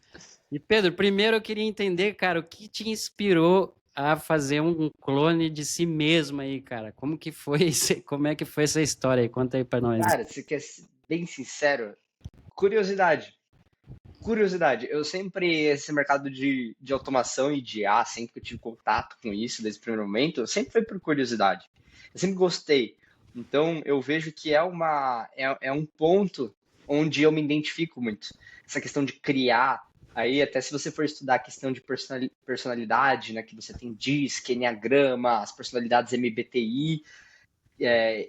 E Pedro, primeiro eu queria entender, cara, o que te inspirou a fazer um clone de si mesmo aí, cara? Como que foi, como é que foi essa história aí? Conta aí pra nós. Cara, se quer ser bem sincero, curiosidade. Curiosidade, eu sempre, esse mercado de automação e de IA, sempre que eu tive contato com isso desde o primeiro momento, sempre foi por curiosidade. Eu sempre gostei. Então, eu vejo que é um ponto onde eu me identifico muito. Essa questão de criar, aí até se você for estudar a questão de personalidade, né, que você tem DISC, Enneagrama, as personalidades MBTI,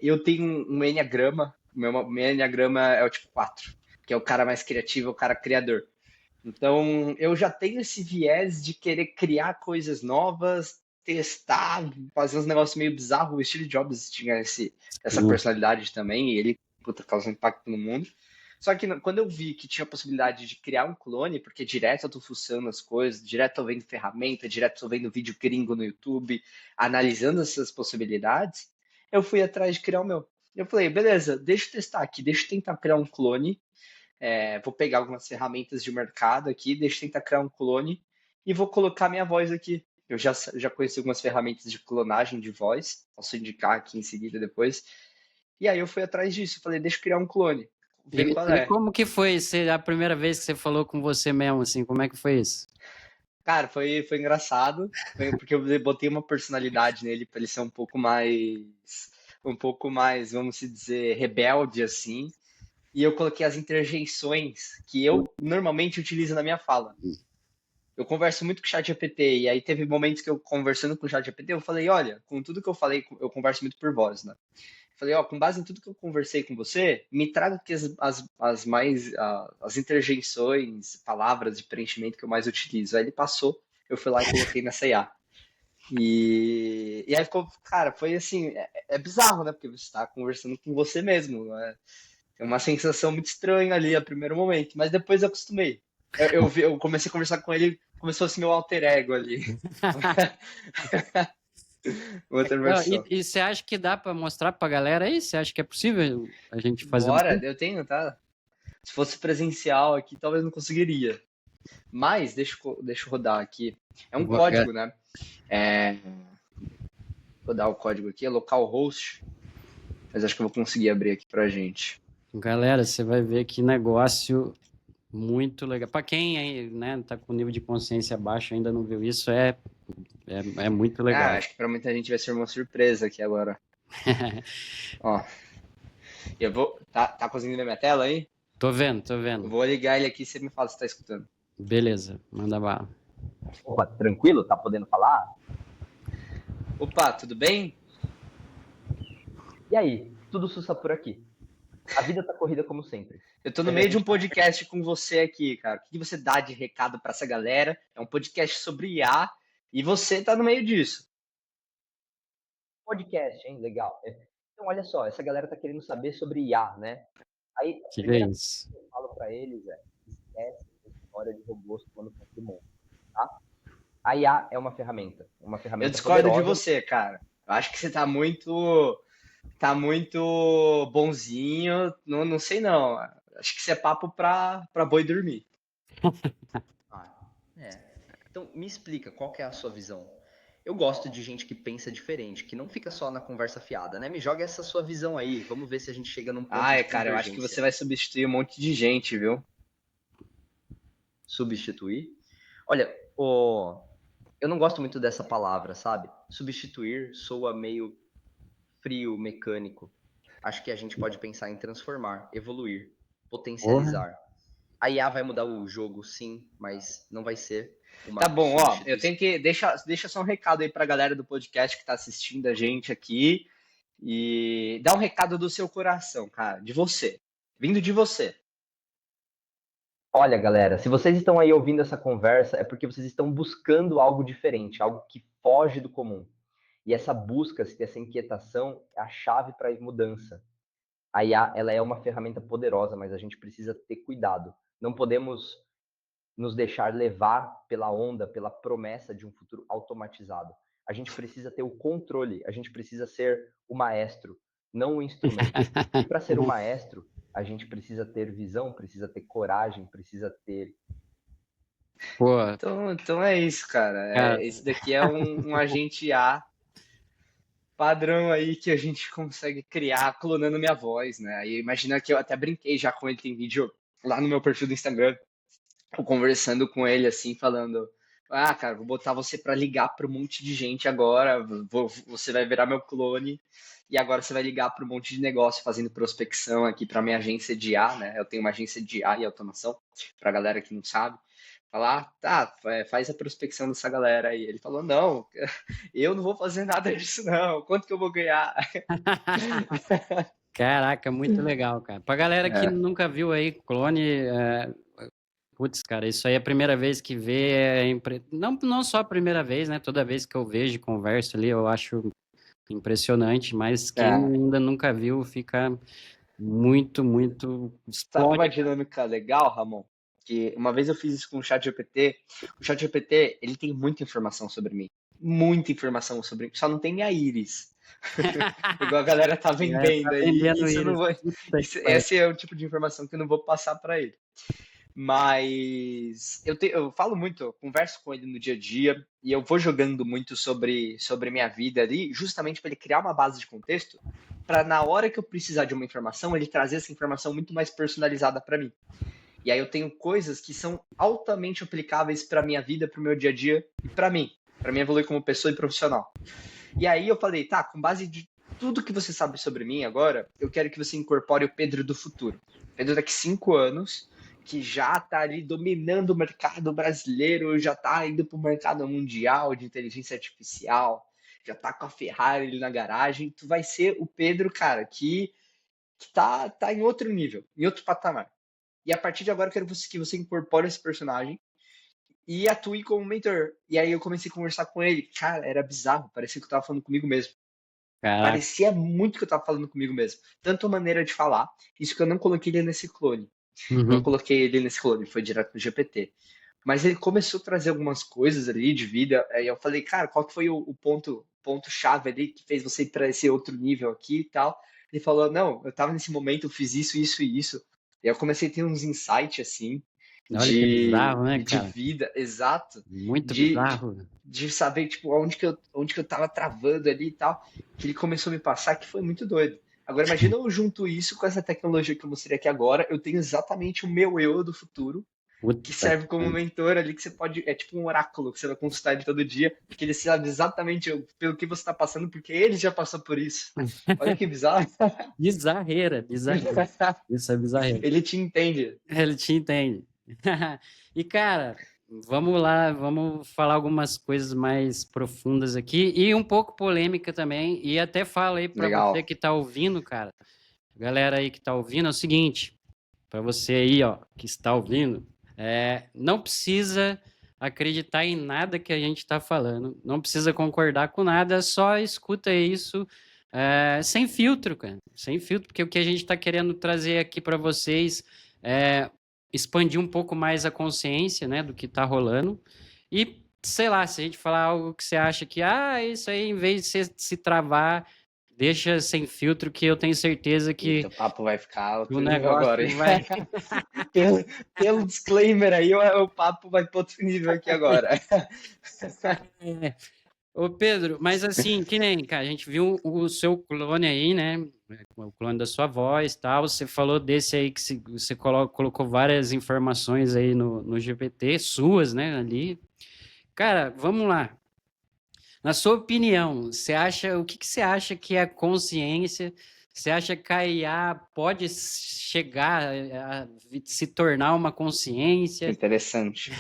eu tenho um Enneagrama, meu Enneagrama é o tipo 4, que é o cara mais criativo, é o cara criador. Então, eu já tenho esse viés de querer criar coisas novas, testar, fazer uns negócios meio bizarros. O Steve Jobs tinha essa Sim. personalidade também, e ele puta, causa um impacto no mundo. Só que quando eu vi que tinha a possibilidade de criar um clone, porque direto eu tô fuçando as coisas, direto eu tô vendo ferramenta, direto eu tô vendo vídeo gringo no YouTube, analisando essas possibilidades, eu fui atrás de criar o meu. Eu falei, beleza, deixa eu testar aqui, deixa eu tentar criar um clone, vou pegar algumas ferramentas de mercado aqui, deixa eu tentar criar um clone e vou colocar minha voz aqui. Eu já conheci algumas ferramentas de clonagem de voz, posso indicar aqui em seguida depois. E aí eu fui atrás disso, falei, deixa eu criar um clone, ver qual E é. como que foi a primeira vez que você falou com você mesmo, assim, como é que foi isso? Cara, foi engraçado, porque eu botei uma personalidade nele para ele ser um pouco mais, vamos dizer, rebelde assim. E eu coloquei as interjeições que eu normalmente utilizo na minha fala. Eu converso muito com o ChatGPT, e aí teve momentos que eu conversando com o ChatGPT, eu falei, olha, com tudo que eu falei, eu converso muito por voz, né? Falei, ó, com base em tudo que eu conversei com você, me traga aqui as interjeições, palavras de preenchimento que eu mais utilizo. Aí ele passou, eu fui lá e coloquei nessa IA. E aí ficou, cara, foi assim, é bizarro, né? Porque você está conversando com você mesmo, né? É uma sensação muito estranha ali a primeiro momento, mas depois eu acostumei. Eu comecei a conversar com ele, começou assim meu alter ego ali. Outra Não, versão. e você acha que dá para mostrar para a galera aí? Você acha que é possível a gente fazer Bora, eu tenho, tá? Se fosse presencial aqui, talvez não conseguiria. Mas, deixa eu rodar aqui. É um código, né? É, vou dar o código aqui, é localhost. Mas acho que eu vou conseguir abrir aqui pra gente. Galera, você vai ver que negócio muito legal. Para quem aí, né, tá com nível de consciência baixo, ainda não viu isso, é muito Ah, legal. acho que pra muita gente vai ser uma surpresa aqui agora. Ó, eu vou. Tá conseguindo ver minha tela aí? Tô vendo, tô Eu vendo. vou ligar ele aqui e você me fala se tá escutando. Beleza, manda bala. Opa, tranquilo? Tá podendo falar? Opa, tudo bem? E aí, tudo sussa por aqui. A vida tá corrida como sempre. Eu tô no Mas a meio de um gente podcast com você aqui, cara. O que você dá de recado pra essa galera? É um podcast sobre IA e você tá no meio disso. podcast, hein? Legal. Então, olha só, essa galera tá querendo saber sobre IA, né? Aí, a Que é primeira isso? coisa que eu falo pra eles é: esquece a história de robôs tomando conta do mundo, tá? A IA é uma Eu ferramenta discordo de poderosa. você, cara. Eu acho que você tá muito bonzinho. Não, não sei não. Acho que isso é papo pra boi dormir. Ah, é. Então, me explica, qual que é a sua visão? Eu gosto de gente que pensa diferente, que não fica só na conversa fiada, né? Me joga essa sua visão aí, vamos ver se a gente chega num ponto Ai, de cara, eu acho que você convergência. vai substituir um monte de gente, viu? Substituir? Olha, eu não gosto muito dessa palavra, sabe? Substituir soa meio frio, mecânico. Acho que a gente pode pensar em transformar, evoluir, Porra. potencializar. A IA vai mudar o jogo, sim, mas não vai ser Tá uma bom, ó. Eu substituição. tenho que deixa só um recado aí pra galera do podcast que tá assistindo a gente aqui. E dá um recado do seu coração, cara, de você, vindo de você. Olha, galera, se vocês estão aí ouvindo essa conversa, é porque vocês estão buscando algo diferente, algo que foge do comum. E essa busca, essa inquietação é a chave para a mudança. A IA, ela é uma ferramenta poderosa, mas a gente precisa ter cuidado. Não podemos nos deixar levar pela onda, pela promessa de um futuro automatizado. A gente precisa ter o controle, a gente precisa ser o maestro, não o instrumento. E para ser o maestro, a gente precisa ter visão, precisa ter coragem, precisa ter... Pô, Então é isso, cara. cara, Esse daqui é um agente A padrão aí que a gente consegue criar clonando minha voz, né? Aí imagina que eu até brinquei já com ele, tem vídeo lá no meu perfil do Instagram, eu conversando com ele assim, falando: "Ah, cara, vou botar você pra ligar para um monte de gente agora, você vai virar meu clone e agora você vai ligar para um monte de negócio fazendo prospecção aqui para minha agência de IA, né? Eu tenho uma agência de IA e automação, pra galera que não sabe. Falar, tá, faz a prospecção dessa galera aí. Ele falou, não, eu não vou fazer nada disso não, quanto que eu vou ganhar? caraca, muito legal, cara. Pra galera que É, nunca viu aí clone, putz, cara, isso aí é a primeira vez que vê, não só a primeira vez, né? Toda vez que eu vejo e converso ali, eu acho impressionante, mas quem é. ainda nunca viu fica muito, muito Sabe uma explode. dinâmica legal, Ramon? Que uma vez eu fiz isso com o ChatGPT. O ChatGPT, ele tem muita informação sobre mim. Muita informação sobre mim. Só não tem a íris. Igual a galera tá Tá vendendo aí. vendendo Isso eu não íris. vou. Puta que pariu. Esse é o tipo de informação que eu não vou passar para ele. Mas eu falo muito, eu converso com ele no dia a dia e eu vou jogando muito sobre minha vida ali, justamente para ele criar uma base de contexto, para na hora que eu precisar de uma informação, ele trazer essa informação muito mais personalizada para mim. E aí eu tenho coisas que são altamente aplicáveis para minha vida, para o meu dia a dia e para mim evoluir como pessoa e profissional. E aí eu falei, tá, com base de tudo que você sabe sobre mim agora, eu quero que você incorpore o Pedro do futuro. Pedro daqui 5 anos, que já está ali dominando o mercado brasileiro, já está indo para o mercado mundial de inteligência artificial, já está com a Ferrari ali na garagem. Tu vai ser o Pedro, cara, que tá em outro nível, em outro patamar. E a partir de agora eu quero que você incorpore esse personagem e atue como mentor. E aí eu comecei a conversar com ele. Cara, era bizarro, parecia que eu tava falando comigo mesmo. Caraca. Parecia muito que eu tava falando comigo mesmo. Tanto a maneira de falar, isso que eu não coloquei ele nesse clone. Não Uhum. coloquei ele nesse clone, foi direto no GPT. Mas ele começou a trazer algumas coisas ali de vida. Aí eu falei, cara, qual que foi o ponto-chave ali que fez você ir para esse outro nível aqui e tal? Ele falou, não, eu tava nesse momento, eu fiz isso, isso e isso. E eu comecei a ter uns insights assim Olha que bizarro, né, de cara? vida, exato, Muito de, bizarro. de saber tipo onde que eu tava travando ali e tal, que ele começou a me passar, que foi muito doido. Agora imagina eu junto isso com essa tecnologia que eu mostrei aqui agora, eu tenho exatamente o meu eu do futuro, que Puta serve que como pariu. mentor ali, que você pode, é tipo um oráculo, que você vai consultar ele todo dia, porque ele sabe exatamente pelo que você está passando, porque ele já passou por isso. Olha que bizarro. Bizarreira, bizarreira. Isso é bizarreira. Ele te entende. Ele te entende. E, cara, vamos lá, vamos falar algumas coisas mais profundas aqui e um pouco polêmica também. E até falo aí para você Legal. que tá ouvindo, cara, galera aí que tá ouvindo, é o seguinte, para você aí, ó, que está ouvindo, não precisa acreditar em nada que a gente está falando, não precisa concordar com nada, só escuta isso sem filtro, cara, sem filtro, porque o que a gente está querendo trazer aqui para vocês é expandir um pouco mais a consciência, né, do que está rolando e, sei lá, se a gente falar algo que você acha que, isso aí, em vez de você se travar, deixa sem filtro, que eu tenho certeza que Eita, o papo vai ficar o outro nível agora, hein? negócio vai. Pelo disclaimer aí, o papo vai para outro nível aqui agora. É. Ô Pedro, mas assim, que nem, cara, a gente viu o seu clone aí, né? O clone da sua voz e tal. Você falou desse aí que você colocou várias informações aí no GPT, suas, né? Ali. Cara, vamos lá. Na sua opinião, o que você acha que é a consciência? Você acha que a IA pode chegar a se tornar uma consciência? Interessante.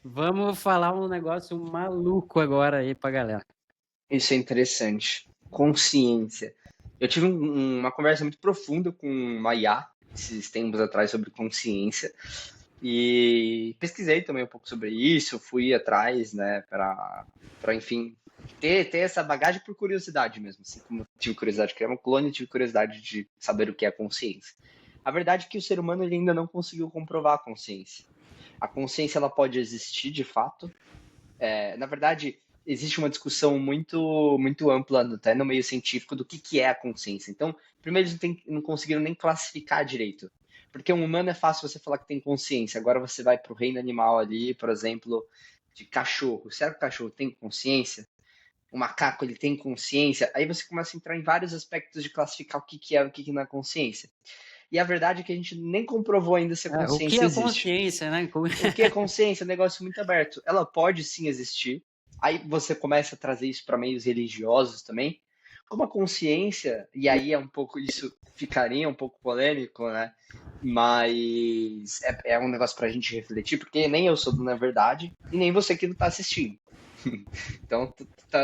Vamos falar um negócio maluco agora aí pra galera. Isso é interessante. Consciência. Eu tive uma conversa muito profunda com uma IA esses tempos atrás sobre consciência e pesquisei também um pouco sobre isso, fui atrás, né, para enfim, ter essa bagagem por curiosidade mesmo, assim como eu tive curiosidade de criar um clone, tive curiosidade de saber o que é consciência. A verdade é que o ser humano ele ainda não conseguiu comprovar a consciência. A consciência ela pode existir de fato. Na verdade, existe uma discussão muito ampla, até no meio científico, do que é a consciência. Então, primeiro, eles não conseguiram nem classificar direito. Porque um humano é fácil você falar que tem consciência. Agora você vai para o reino animal ali, por exemplo, de cachorro. Será que o cachorro tem consciência? O macaco ele tem consciência? Aí você começa a entrar em vários aspectos de classificar o que é e o que não é consciência. E a verdade é que a gente nem comprovou ainda se a O que consciência é existe. consciência, né? O que é consciência? É um negócio muito aberto. Ela pode sim existir. Aí você começa a trazer isso para meios religiosos também. Como a consciência, e aí é um pouco, isso ficaria um pouco polêmico, né? Mas é um negócio para a gente refletir, porque nem eu sou do Na Verdade, e nem você que não está assistindo. Então,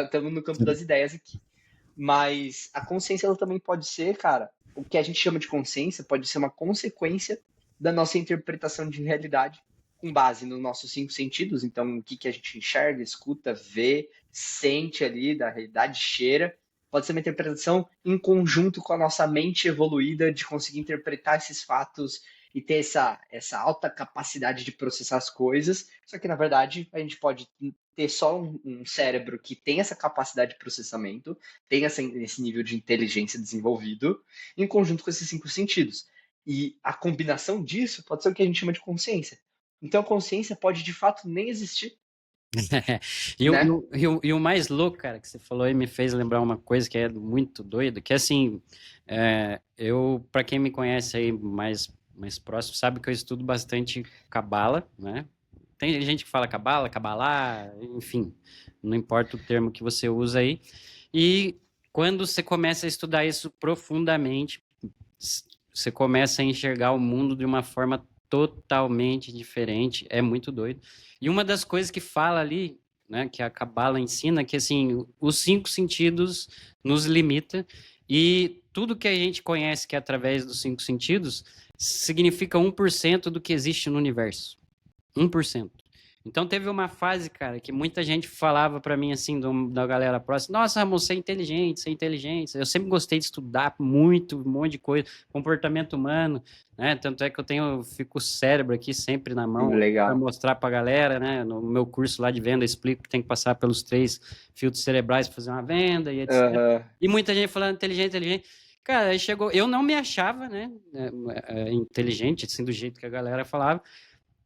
estamos no campo das ideias aqui. Mas a consciência, ela também pode ser, cara, o que a gente chama de consciência pode ser uma consequência da nossa interpretação de realidade com base nos nossos 5 sentidos. Então, o que a gente enxerga, escuta, vê, sente ali da realidade, cheira. Pode ser uma interpretação em conjunto com a nossa mente evoluída de conseguir interpretar esses fatos e ter essa alta capacidade de processar as coisas. Só que, na verdade, a gente pode ter só um cérebro que tem essa capacidade de processamento, tem esse nível de inteligência desenvolvido, em conjunto com esses 5 sentidos. E a combinação disso pode ser o que a gente chama de consciência. Então a consciência pode de fato nem existir, né? E o mais louco, cara, que você falou aí me fez lembrar uma coisa que é muito doido, que assim, para quem me conhece aí mais próximo, sabe que eu estudo bastante cabala, né? Tem gente que fala cabala, cabalá, enfim, não importa o termo que você usa aí. E quando você começa a estudar isso profundamente, você começa a enxergar o mundo de uma forma totalmente diferente, é muito doido. E uma das coisas que fala ali, né, que a Cabala ensina, que assim, os 5 sentidos nos limita e tudo que a gente conhece que é através dos 5 sentidos significa 1% do que existe no universo. 1%. Então teve uma fase, cara, que muita gente falava para mim assim, da galera próxima, nossa, Ramon, você é inteligente, você é inteligente. Eu sempre gostei de estudar muito, um monte de coisa, comportamento humano, né? Tanto é que fico o cérebro aqui sempre na mão para Legal. mostrar para a galera, né? No meu curso lá de venda, eu explico que tem que passar pelos 3 filtros cerebrais para fazer uma venda e etc. Uhum. E muita gente falando inteligente. Cara, aí chegou, eu não me achava, né, inteligente, assim, do jeito que a galera falava.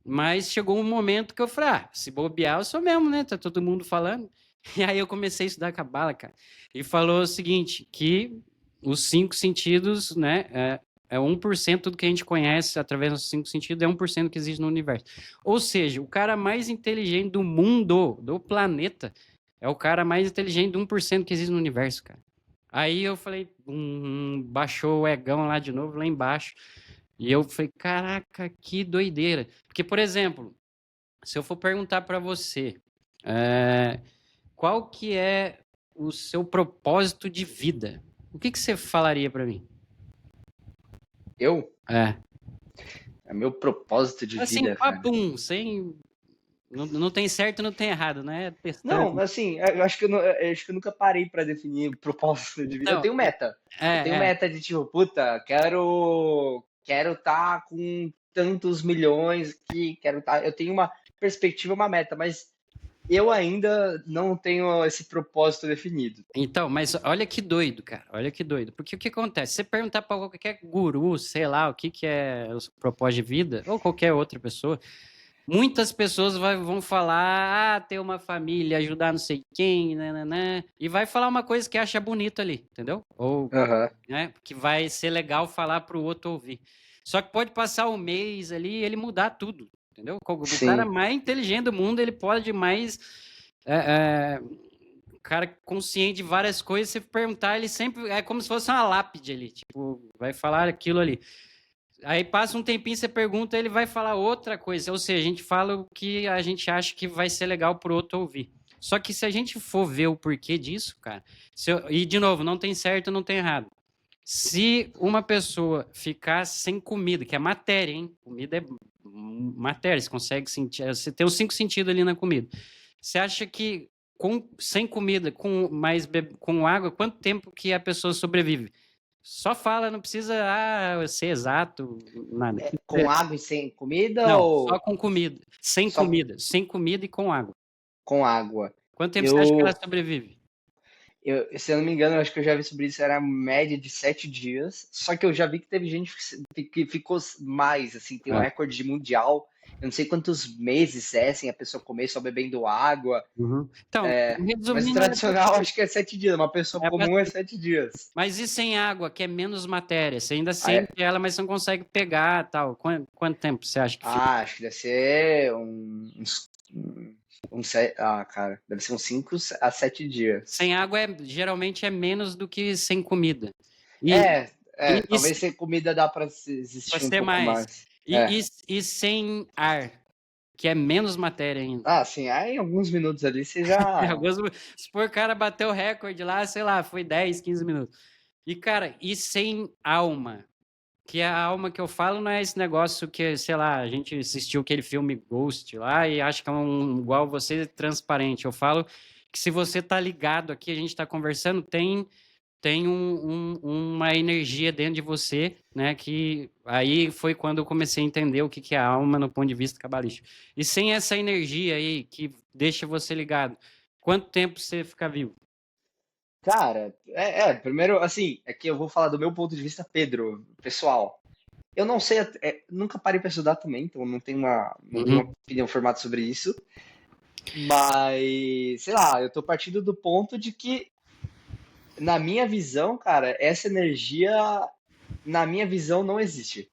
Mas chegou um momento que eu falei, se bobear, eu sou mesmo, né? Tá todo mundo falando. E aí eu comecei a estudar Cabala, cara. E falou o seguinte, que os 5 sentidos, né? É 1% do que a gente conhece através dos 5 sentidos, é 1% que existe no universo. Ou seja, o cara mais inteligente do mundo, do planeta, é o cara mais inteligente de 1% que existe no universo, cara. Aí eu falei, baixou o egão lá de novo, lá embaixo. E eu falei, caraca, que doideira. Porque, por exemplo, se eu for perguntar para você, qual que é o seu propósito de vida? O que você falaria para mim? Eu? É meu propósito de assim, vida, cara. papum, sem... Não tem certo, não tem errado, né? Testando. Não, assim, eu acho que eu nunca parei para definir o propósito de vida. Eu Não, tenho meta. Eu tenho meta de tipo, puta, quero estar com tantos milhões aqui, eu tenho uma perspectiva, uma meta, mas eu ainda não tenho esse propósito definido. Então, mas olha que doido, cara. Olha que doido. Porque o que acontece? Se você perguntar para qualquer guru, sei lá, o que é o propósito de vida, ou qualquer outra pessoa, muitas pessoas vão falar, ter uma família, ajudar não sei quem, né, e vai falar uma coisa que acha bonito ali, entendeu? Ou, né, que vai ser legal falar para o outro ouvir. Só que pode passar um mês ali e ele mudar tudo, entendeu? O cara mais inteligente do mundo, ele pode mais... o cara consciente de várias coisas, se perguntar, ele sempre... É como se fosse uma lápide ali, tipo, vai falar aquilo ali. Aí passa um tempinho, você pergunta, ele vai falar outra coisa. Ou seja, a gente fala o que a gente acha que vai ser legal pro outro ouvir. Só que se a gente for ver o porquê disso, cara... e, de novo, não tem certo, não tem errado. Se uma pessoa ficar sem comida, que é matéria, hein? Comida é matéria, você consegue sentir. Você tem os 5 sentidos ali na comida. Você acha que sem comida, com água, quanto tempo que a pessoa sobrevive? Só fala, não precisa ser exato, nada. Com água e sem comida Não, ou só com comida. Sem só comida. Sem comida e com água. com água? Quanto tempo você acha que ela Eu, sobrevive? se eu não me engano, eu acho que eu já vi sobre isso, era a média de 7 dias. Só que eu já vi que teve gente que ficou mais, assim, tem um É. recorde mundial. Eu não sei quantos meses é sem a pessoa comer só bebendo água. Uhum. Então, Mas o resumindo, tradicional acho que é 7 dias. Uma pessoa é comum é 7 dias. mas e sem água, que é menos matéria? Você ainda Aí, sente ela, mas você não consegue pegar tal. Quanto tempo você acha que fica? acho que deve ser cara, deve ser uns 5 a 7 dias. Sem água geralmente é menos do que sem comida. E, É, e, e talvez sem comida dá pra Vai existir um ser pouco mais. mais. É. E sem ar, que é menos matéria ainda. Ah, sim, aí em alguns minutos ali você já. Se for o cara bater o recorde lá, sei lá, foi 10, 15 minutos. E, cara, e sem alma? Que a alma que eu falo não é esse negócio que, sei lá, a gente assistiu aquele filme Ghost lá e acha que é igual você transparente. Eu falo que se você tá ligado aqui, a gente tá conversando, tem uma energia dentro de você, né? Que aí foi quando eu comecei a entender o que é a alma no ponto de vista cabalístico. E sem essa energia aí que deixa você ligado, quanto tempo você fica vivo? Cara, primeiro, assim, é que eu vou falar do meu ponto de vista, Pedro, pessoal. Eu não sei, nunca parei pra estudar também, então não tenho uma Uhum, opinião formada sobre isso. Mas, sei lá, eu tô partindo do ponto de que, na minha visão, cara, essa energia, na minha visão, não existe.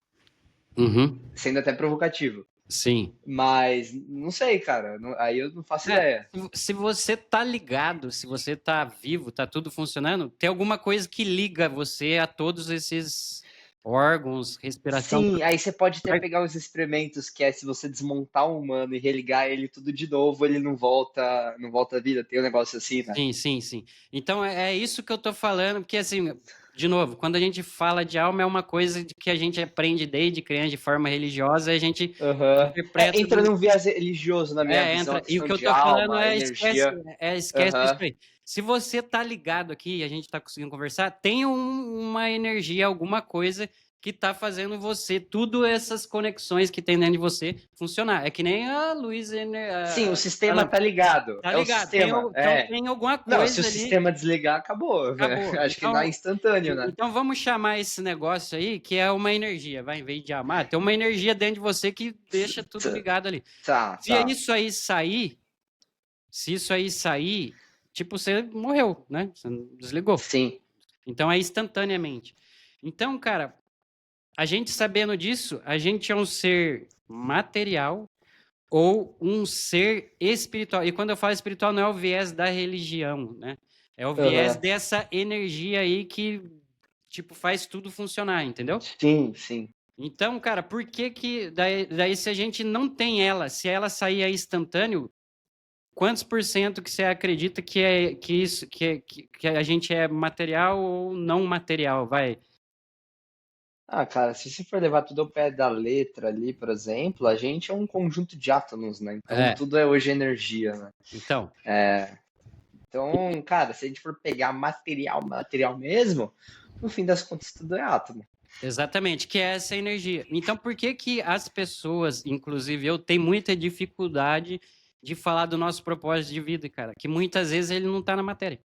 uhum, Sendo até provocativo. sim. Mas, não sei, cara, aí eu não faço ideia. Se você tá ligado, se você tá vivo, tá tudo funcionando, tem alguma coisa que liga você a todos esses órgãos, respiração. Sim, aí você pode até pegar os experimentos que é se você desmontar um humano e religar ele tudo de novo, ele não volta à vida. Tem um negócio assim, né? Sim, sim, sim. Então é isso que eu tô falando, porque assim, de novo, quando a gente fala de alma, é uma coisa que a gente aprende desde criança de forma religiosa, e a gente Aham. interpreta Entra num viés religioso na minha visão, a entra. E o questão que eu de tô falando alma, energia. esquece isso Aham. aí. Se você tá ligado aqui e a gente tá conseguindo conversar, tem uma energia, alguma coisa que tá fazendo você, tudo essas conexões que tem dentro de você funcionar. É que nem a luz, Sim, o sistema tá ligado. tá É o ligado? sistema. Então É. tem alguma Não, se o coisa ali. sistema desligar, acabou. Acabou. Acho que não é instantâneo, né? Então vamos chamar esse negócio aí que é uma energia, vai, em vez de amar, tem uma energia dentro de você que deixa tudo Tá, ligado ali. tá. Se Tá. isso aí sair, se isso aí sair, tipo, você morreu, né? Você desligou. Sim. Então é instantaneamente. Então, cara, a gente sabendo disso, a gente é um ser material ou um ser espiritual. E quando eu falo espiritual, não é o viés da religião, né? É o viés Aham. dessa energia aí que, tipo, faz tudo funcionar, entendeu? Sim, sim. Então, cara, por que que daí se a gente não tem ela, se ela sair aí instantâneo, quantos por cento que você acredita que é que isso que a gente é material ou não material, vai? Ah, cara, se você for levar tudo ao pé da letra ali, por exemplo, a gente é um conjunto de átomos, né? Então É, tudo é hoje energia, né? então, Então, cara, se a gente for pegar material mesmo, no fim das contas tudo é átomo. exatamente, que é essa energia. Então, por que que as pessoas, inclusive eu, tem muita dificuldade de falar do nosso propósito de vida, cara? Que muitas vezes ele não está na matéria.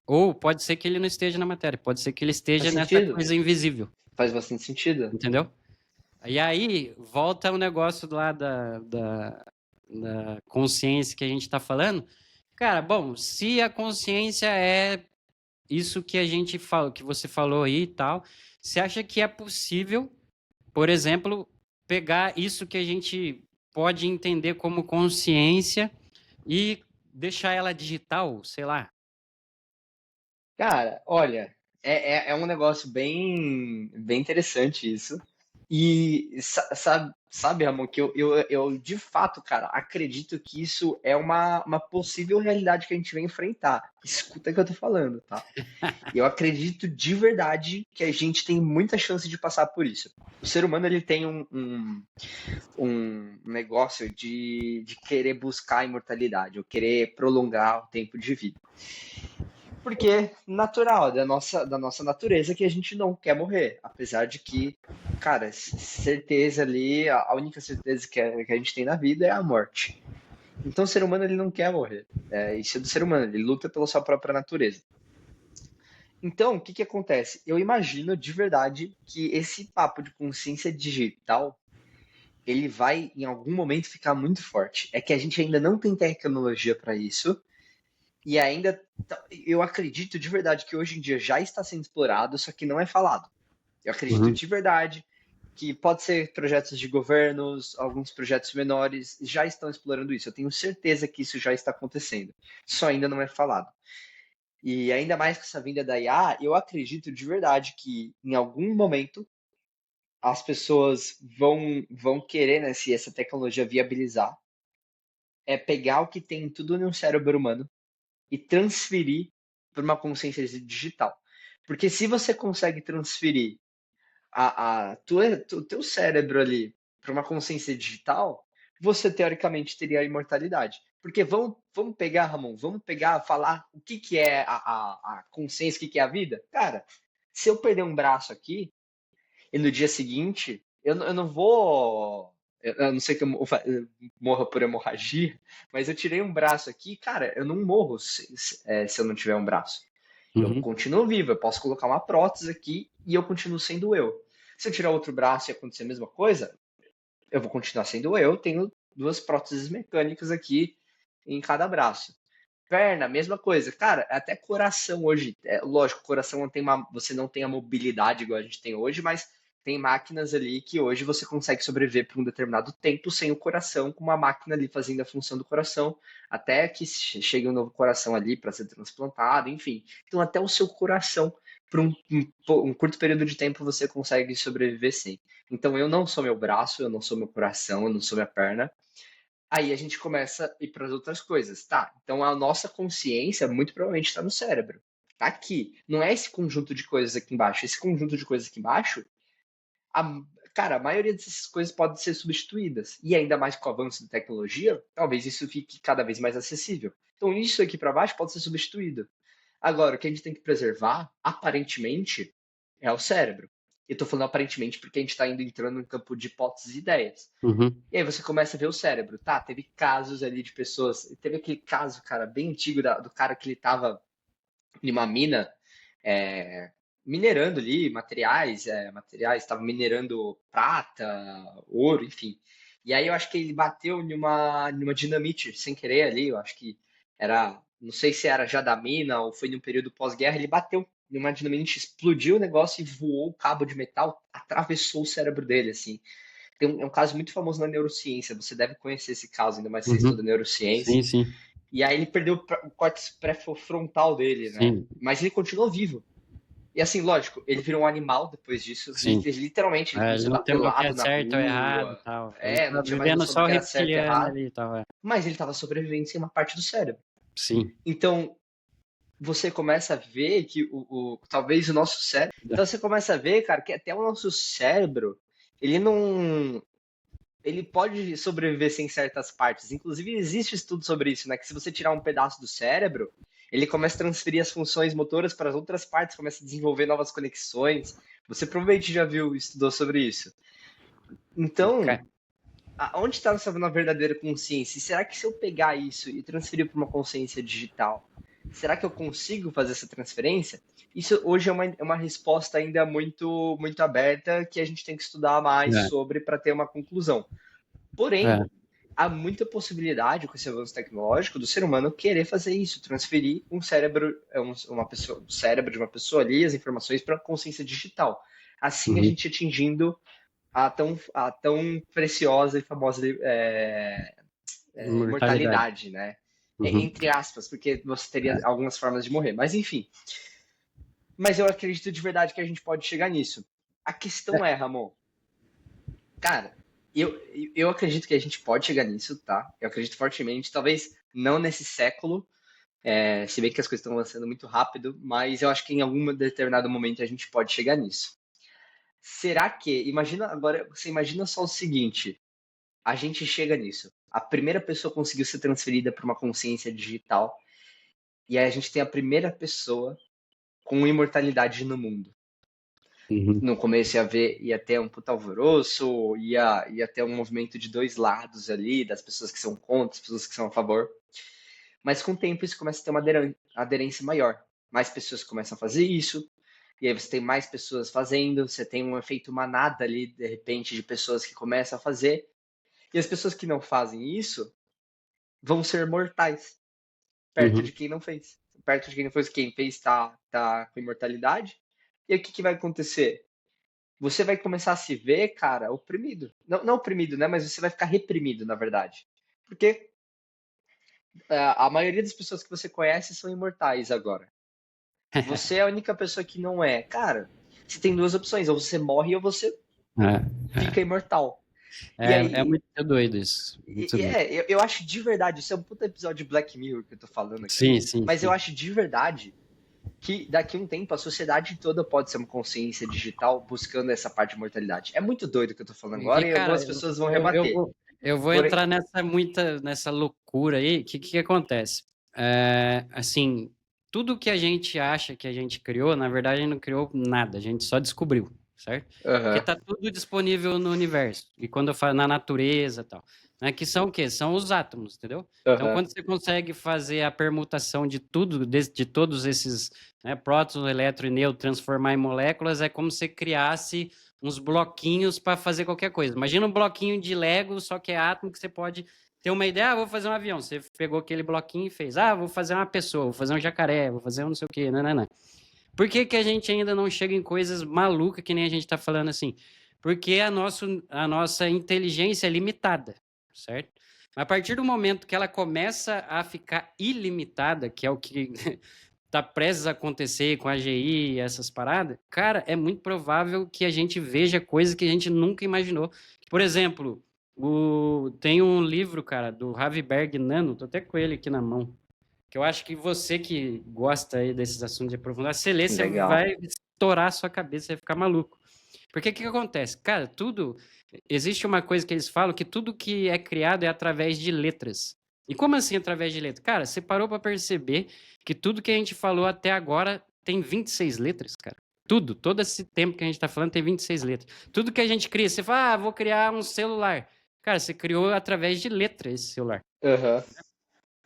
Ou pode ser que ele não esteja na matéria, pode ser que ele Faz esteja nessa sentido? coisa invisível, Faz bastante sentido. entendeu? E aí volta o negócio lá da consciência que a gente está falando. Cara, bom, se a consciência é isso que a gente fala, que você falou aí e tal, você acha que é possível, por exemplo, pegar isso que a gente pode entender como consciência e deixar ela digital, sei lá? Cara, olha, é um negócio bem interessante isso. E sabe, Ramon, que eu de fato, cara, acredito que isso é uma possível realidade que a gente vai enfrentar. Escuta o que eu tô falando, tá? Eu acredito de verdade que a gente tem muita chance de passar por isso. O ser humano, ele tem um negócio de querer buscar a imortalidade, ou querer prolongar o tempo de vida. Porque é natural, da nossa natureza que a gente não quer morrer. Apesar de que, cara, certeza ali, a única certeza que a gente tem na vida é a morte. Então o ser humano ele não quer morrer. Isso é do ser humano, ele luta pela sua própria natureza. Então, o que que acontece? Eu imagino de verdade que esse papo de consciência digital, ele vai em algum momento ficar muito forte. É que a gente ainda não tem tecnologia para isso. E ainda, eu acredito de verdade que hoje em dia já está sendo explorado, só que não é falado. Eu acredito Uhum. de verdade que pode ser projetos de governos, alguns projetos menores já estão explorando isso. Eu tenho certeza que isso já está acontecendo. Só ainda não é falado. E ainda mais com essa vinda da IA, eu acredito de verdade que em algum momento as pessoas vão querer, né, se essa tecnologia viabilizar, é pegar o que tem tudo no cérebro humano e transferir para uma consciência digital. Porque se você consegue transferir o teu cérebro ali para uma consciência digital, você teoricamente teria a imortalidade. Porque vamos pegar, Ramon, vamos pegar, falar o que, que é a consciência, o que, que é a vida? Cara, se eu perder um braço aqui, e no dia seguinte, eu não vou. Eu não sei que eu morra por hemorragia, mas eu tirei um braço aqui, cara, eu não morro se eu não tiver um braço. Eu Uhum. continuo vivo, eu posso colocar uma prótese aqui e eu continuo sendo eu. Se eu tirar outro braço e acontecer a mesma coisa, eu vou continuar sendo eu, tenho duas próteses mecânicas aqui em cada braço. Perna, mesma coisa. Cara, até coração hoje. Lógico, coração não tem você não tem a mobilidade igual a gente tem hoje, mas tem máquinas ali que hoje você consegue sobreviver por um determinado tempo sem o coração, com uma máquina ali fazendo a função do coração, até que chegue um novo coração ali para ser transplantado, enfim. Então, até o seu coração, por um curto período de tempo, você consegue sobreviver sem. Então, eu não sou meu braço, eu não sou meu coração, eu não sou minha perna. Aí a gente começa a ir para as outras coisas. Tá, então a nossa consciência muito provavelmente está no cérebro. Tá aqui. Não é esse conjunto de coisas aqui embaixo. Esse conjunto de coisas aqui embaixo, a, cara, a maioria dessas coisas pode ser substituídas. E ainda mais com o avanço da tecnologia, talvez isso fique cada vez mais acessível. Então isso aqui para baixo pode ser substituído. Agora, o que a gente tem que preservar, aparentemente, é o cérebro. Eu estou falando aparentemente porque a gente está indo entrando no campo de hipóteses e ideias. Uhum. E aí você começa a ver o cérebro, tá? Teve casos ali de pessoas. Teve aquele caso, cara, bem antigo do cara que ele tava em uma mina é, minerando ali materiais, estava minerando prata, ouro, enfim. E aí eu acho que ele bateu numa dinamite sem querer ali, eu acho que era, não sei se era já da mina ou foi num período pós-guerra, ele bateu numa dinamite, explodiu o negócio e voou o cabo de metal, atravessou o cérebro dele, assim. É um caso muito famoso na neurociência, você deve conhecer esse caso, ainda mais se você estuda Uhum. neurociência. Sim, sim, E aí ele perdeu o córtex pré-frontal dele, né? sim, Mas ele continuou vivo. E assim, lógico, ele virou um animal depois disso. sim. Literalmente, ele Ele começou a não dar tem o que é pelado na certo ou errado e rua. tal. Ele Não tá tinha mais vivendo noção do só o que era certo e reptiliano errado. ali e tal. Mas ele estava sobrevivendo sem uma parte do cérebro. Sim. Então, você começa a ver que talvez o nosso cérebro. Então você começa a ver, cara, que até o nosso cérebro, ele não. Ele pode sobreviver sem certas partes. Inclusive, existe estudo sobre isso, né? Que se você tirar um pedaço do cérebro, ele começa a transferir as funções motoras para as outras partes, começa a desenvolver novas conexões. Você provavelmente já viu, estudou sobre isso. Então, Ca- onde está nossa verdadeira consciência? E será que se eu pegar isso e transferir para uma consciência digital, será que eu consigo fazer essa transferência? Isso hoje é uma resposta ainda muito, muito aberta que a gente tem que estudar mais É, sobre para ter uma conclusão. Porém, é. há muita possibilidade com esse avanço tecnológico do ser humano querer fazer isso, transferir um cérebro, o cérebro de uma pessoa ali, as informações para a consciência digital. Assim a Uhum. gente atingindo a tão preciosa e famosa Imortalidade. imortalidade, né? Uhum. Entre aspas, porque você teria É. algumas formas de morrer. Mas enfim. Mas eu acredito de verdade que a gente pode chegar nisso. A questão é, Ramon, Cara, eu acredito que a gente pode chegar nisso, tá? Eu acredito fortemente, talvez não nesse século, se bem que as coisas estão avançando muito rápido, mas eu acho que em algum determinado momento a gente pode chegar nisso. Será que, imagina agora, você imagina só o seguinte, a gente chega nisso. A primeira pessoa conseguiu ser transferida para uma consciência digital, e aí a gente tem a primeira pessoa com imortalidade no mundo. Uhum. No começo ia ter um puta alvoroço, ia ter um movimento de dois lados ali, das pessoas que são contra, as pessoas que são a favor. Mas com o tempo isso começa a ter uma aderência maior. Mais pessoas começam a fazer isso, e aí você tem mais pessoas fazendo, você tem um efeito manada ali, de repente, de pessoas que começam a fazer. E as pessoas que não fazem isso vão ser mortais, perto Uhum. de quem não fez. Perto de quem não fez, quem fez tá com imortalidade. E aí o que vai acontecer? Você vai começar a se ver, cara, oprimido. Não oprimido, né? Mas você vai ficar reprimido, na verdade. Porque a maioria das pessoas que você conhece são imortais agora. Você é a única pessoa que não é. Cara, você tem duas opções. Ou você morre ou você fica imortal. E É aí, muito doido isso. Muito doido. eu acho de verdade, isso é um puta episódio de Black Mirror que eu tô falando aqui. Sim, sim, Mas sim. eu acho de verdade que daqui a um tempo a sociedade toda pode ser uma consciência digital buscando essa parte de mortalidade. É muito doido o que eu tô falando agora E, e cara, algumas pessoas vão eu, eu rebater. vou, eu vou Porém, entrar nessa loucura aí. O que acontece? Assim, tudo que a gente acha que a gente criou, na verdade, a gente não criou nada, a gente só descobriu, certo? Porque aham, tá tudo disponível no universo. E quando eu falo na natureza e tal, né, que são o quê? São os átomos, entendeu? Então, aham, quando você consegue fazer a permutação de tudo, de todos esses, né, prótons, elétron e nêutron, transformar em moléculas, é como se criasse uns bloquinhos para fazer qualquer coisa. Imagina um bloquinho de Lego, só que é átomo, que você pode ter uma ideia, vou fazer um avião. Você pegou aquele bloquinho e fez, vou fazer uma pessoa, vou fazer um jacaré, vou fazer um não sei o quê, não. Por que que a gente ainda não chega em coisas malucas que nem a gente está falando assim? Porque a nossa inteligência é limitada, certo? A partir do momento que ela começa a ficar ilimitada, que é o que tá prestes a acontecer com a AGI e essas paradas, cara, é muito provável que a gente veja coisas que a gente nunca imaginou. Por exemplo, tem um livro, cara, do Ravi Berg Nano, tô até com ele aqui na mão, que eu acho que você que gosta aí desses assuntos de aprofundar, você lê, você legal. vai estourar a sua cabeça, você vai ficar maluco. Porque o que acontece? Cara, existe uma coisa que eles falam, que tudo que é criado é através de letras. E como assim através de letras? Cara, você parou para perceber que tudo que a gente falou até agora tem 26 letras, cara. Todo esse tempo que a gente tá falando tem 26 letras. Tudo que a gente cria, você fala, vou criar um celular. Cara, você criou através de letras esse celular. Aham.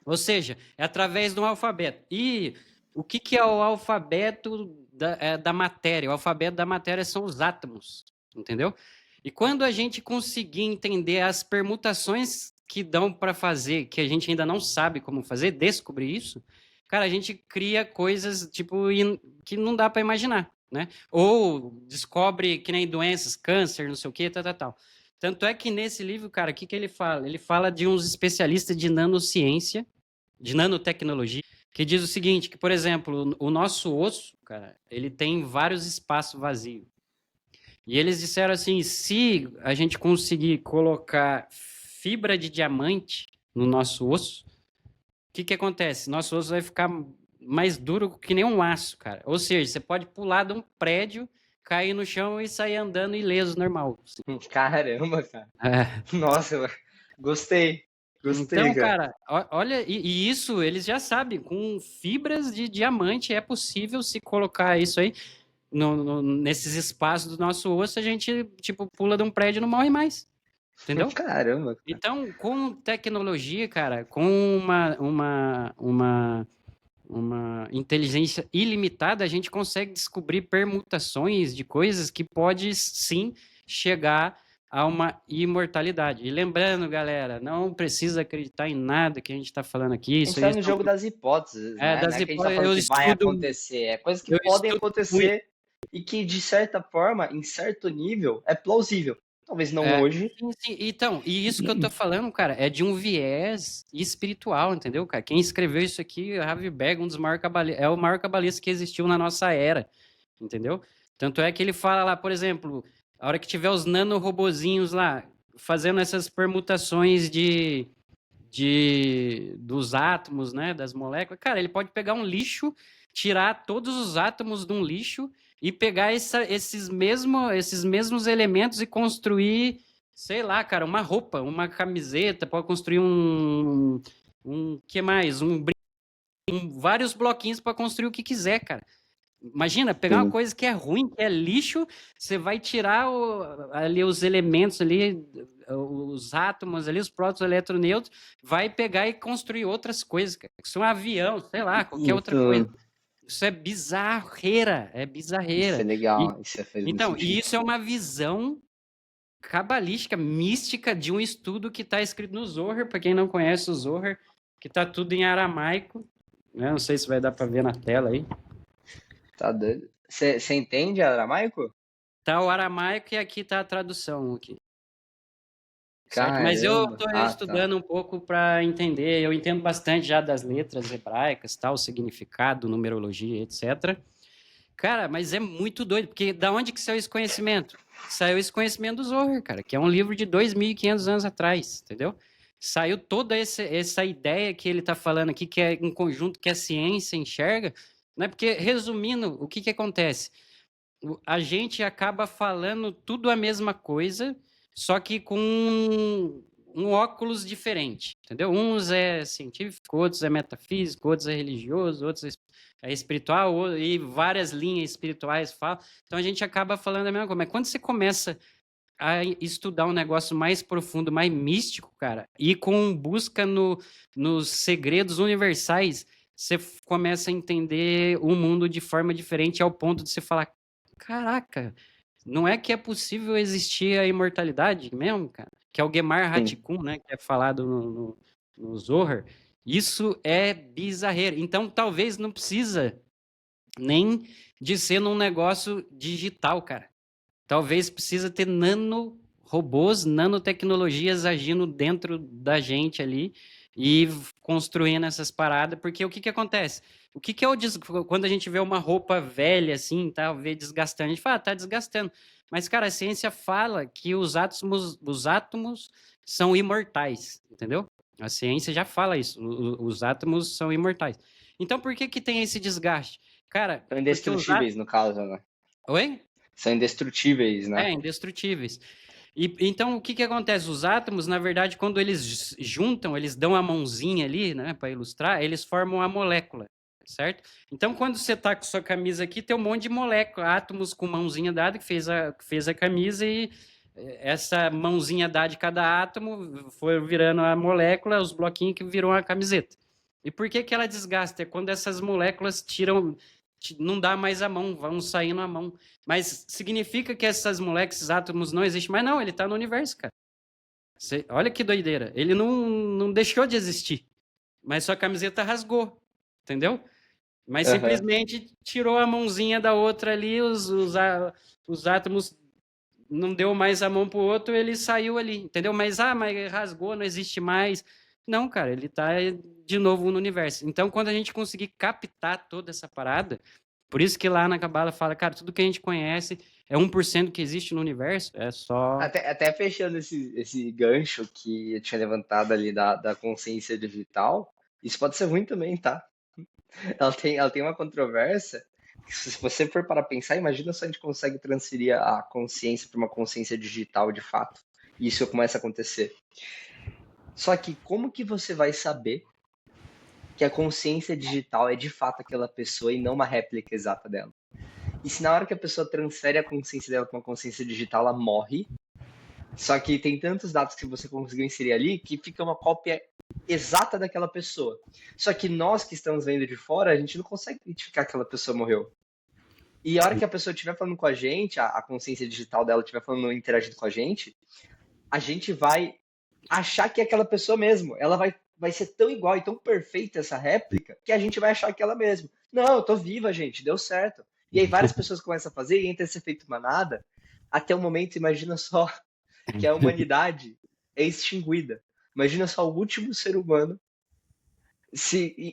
Ou seja, é através de um alfabeto. E o que é o alfabeto da matéria? O alfabeto da matéria são os átomos, entendeu? E quando a gente conseguir entender as permutações que dão para fazer, que a gente ainda não sabe como fazer, descobrir isso, cara, a gente cria coisas tipo que não dá para imaginar, né? Ou descobre que nem doenças, câncer, não sei o quê, tal. Tanto é que nesse livro, cara, o que ele fala? Ele fala de uns especialistas de nanociência, de nanotecnologia, que diz o seguinte, que, por exemplo, o nosso osso, cara, ele tem vários espaços vazios. E eles disseram assim, se a gente conseguir colocar fibra de diamante no nosso osso, o que acontece? Nosso osso vai ficar mais duro que nem um aço, cara. Ou seja, você pode pular de um prédio, cair no chão e sair andando ileso, normal. Assim. Caramba, cara. É. Nossa, gostei. Gostei, Então, cara. cara, olha, e isso eles já sabem, com fibras de diamante é possível se colocar isso aí nesses espaços do nosso osso, a gente, tipo, pula de um prédio e não morre mais, entendeu? Caramba, cara. Então, com tecnologia, cara, com uma inteligência ilimitada, a gente consegue descobrir permutações de coisas que pode, sim, chegar a uma imortalidade. E lembrando, galera, não precisa acreditar em nada que a gente está falando aqui. A Isso gente tá aí no são jogo das hipóteses, né? Não das é que a gente tá hipóteses. falando que vai acontecer. É coisas que Eu podem estudo muito. acontecer e que, de certa forma, em certo nível, é plausível. Talvez não É, hoje. sim. Então, e isso que eu tô falando, cara, é de um viés espiritual, entendeu, cara? Quem escreveu isso aqui, Ravi Berg, um dos maiores cabalistas, é o maior cabalista que existiu na nossa era, entendeu? Tanto é que ele fala lá, por exemplo, A hora que tiver os nanorobozinhos lá, fazendo essas permutações dos átomos, né, das moléculas, cara, ele pode pegar um lixo, tirar todos os átomos de um lixo e pegar esses mesmos elementos e construir, sei lá, cara, uma roupa, uma camiseta, pode construir que mais? Vários bloquinhos para construir o que quiser, cara. Imagina, pegar uma Sim. coisa que é ruim, que é lixo, você vai tirar ali os elementos ali, os átomos ali, os prótons, eletronêutrons, vai pegar e construir outras coisas, cara. Isso é um avião, sei lá, qualquer outra coisa. Isso é bizarreira, é Isso bizarreira. é legal, isso faz muito Então, sentido. e isso é uma visão cabalística, mística de um estudo que está escrito no Zohar, para quem não conhece o Zohar, que está tudo em aramaico, né? Não sei se vai dar para ver na tela aí. Tá doido. Você entende aramaico? Tá o aramaico e aqui tá a tradução aqui. Certo? Mas eu Caramba. estou Tá. estudando um pouco para entender. Eu entendo bastante já das letras hebraicas, tal, o significado, numerologia, etc. Cara, mas é muito doido, porque da onde que saiu esse conhecimento? Saiu esse conhecimento do Zohar, cara, que é um livro de 2.500 anos atrás, entendeu? Saiu toda essa ideia que ele está falando aqui, que é um conjunto que a ciência enxerga, né? Porque, resumindo, o que acontece? A gente acaba falando tudo a mesma coisa, só que com um óculos diferente, entendeu? Uns é científico, outros é metafísico, outros é religioso, outros é espiritual, e várias linhas espirituais falam. Então a gente acaba falando a mesma coisa. Mas quando você começa a estudar um negócio mais profundo, mais místico, cara, e com busca nos segredos universais, você começa a entender o mundo de forma diferente ao ponto de você falar, caraca, não é que é possível existir a imortalidade mesmo, cara? Que é o Gemar Sim. Hatikun, né? Que é falado no Zohar. Isso é bizarreiro. Então, talvez não precisa nem de ser num negócio digital, cara. Talvez precisa ter nanorobôs, nanotecnologias agindo dentro da gente ali e construindo essas paradas, porque o que acontece? O que é quando a gente vê uma roupa velha assim, tá, vê desgastando, a gente fala, tá desgastando. Mas, cara, a ciência fala que os átomos são imortais, entendeu? A ciência já fala isso, os átomos são imortais. Então, por que tem esse desgaste? Cara, São porque os indestrutíveis, no caso, né? Oi? São indestrutíveis, né? Indestrutíveis. E então o que acontece? Os átomos, na verdade, quando eles juntam, eles dão a mãozinha ali, né, para ilustrar, eles formam a molécula, certo? Então, quando você tá com sua camisa aqui, tem um monte de molécula, átomos com mãozinha dada que fez a camisa e essa mãozinha dada de cada átomo foi virando a molécula, os bloquinhos que viram a camiseta. E por que ela desgasta? É quando essas moléculas não dá mais a mão, vão saindo a mão. Mas significa que essas moléculas, esses átomos não existem? Mas não, ele está no universo, cara. Olha que doideira. Ele não deixou de existir. Mas sua camiseta rasgou, entendeu? Mas simplesmente tirou a mãozinha da outra ali, os átomos não deu mais a mão pro outro, ele saiu ali, entendeu? Mas rasgou, não existe mais. Não, cara, ele tá de novo no universo. Então, quando a gente conseguir captar toda essa parada, por isso que lá na Cabala fala, cara, tudo que a gente conhece é 1% que existe no universo, é só... Até fechando esse gancho que eu tinha levantado ali da consciência digital, isso pode ser ruim também, tá? Ela tem uma controvérsia. Se você for para pensar, imagina se a gente consegue transferir a consciência para uma consciência digital de fato. E isso começa a acontecer. Só que como que você vai saber que a consciência digital é de fato aquela pessoa e não uma réplica exata dela? E se na hora que a pessoa transfere a consciência dela para uma consciência digital, ela morre, só que tem tantos dados que você conseguiu inserir ali que fica uma cópia exata daquela pessoa. Só que nós que estamos vendo de fora, a gente não consegue identificar que aquela pessoa morreu. E a hora que a pessoa estiver falando com a gente, a consciência digital dela estiver falando, interagindo com a gente vai achar que é aquela pessoa mesmo. Ela vai ser tão igual e tão perfeita essa réplica que a gente vai achar que é ela mesma. Não, eu tô viva, gente, deu certo. E aí várias pessoas começam a fazer e entra esse efeito manada. Até o momento, imagina só que a humanidade é extinguida. Imagina só o último ser humano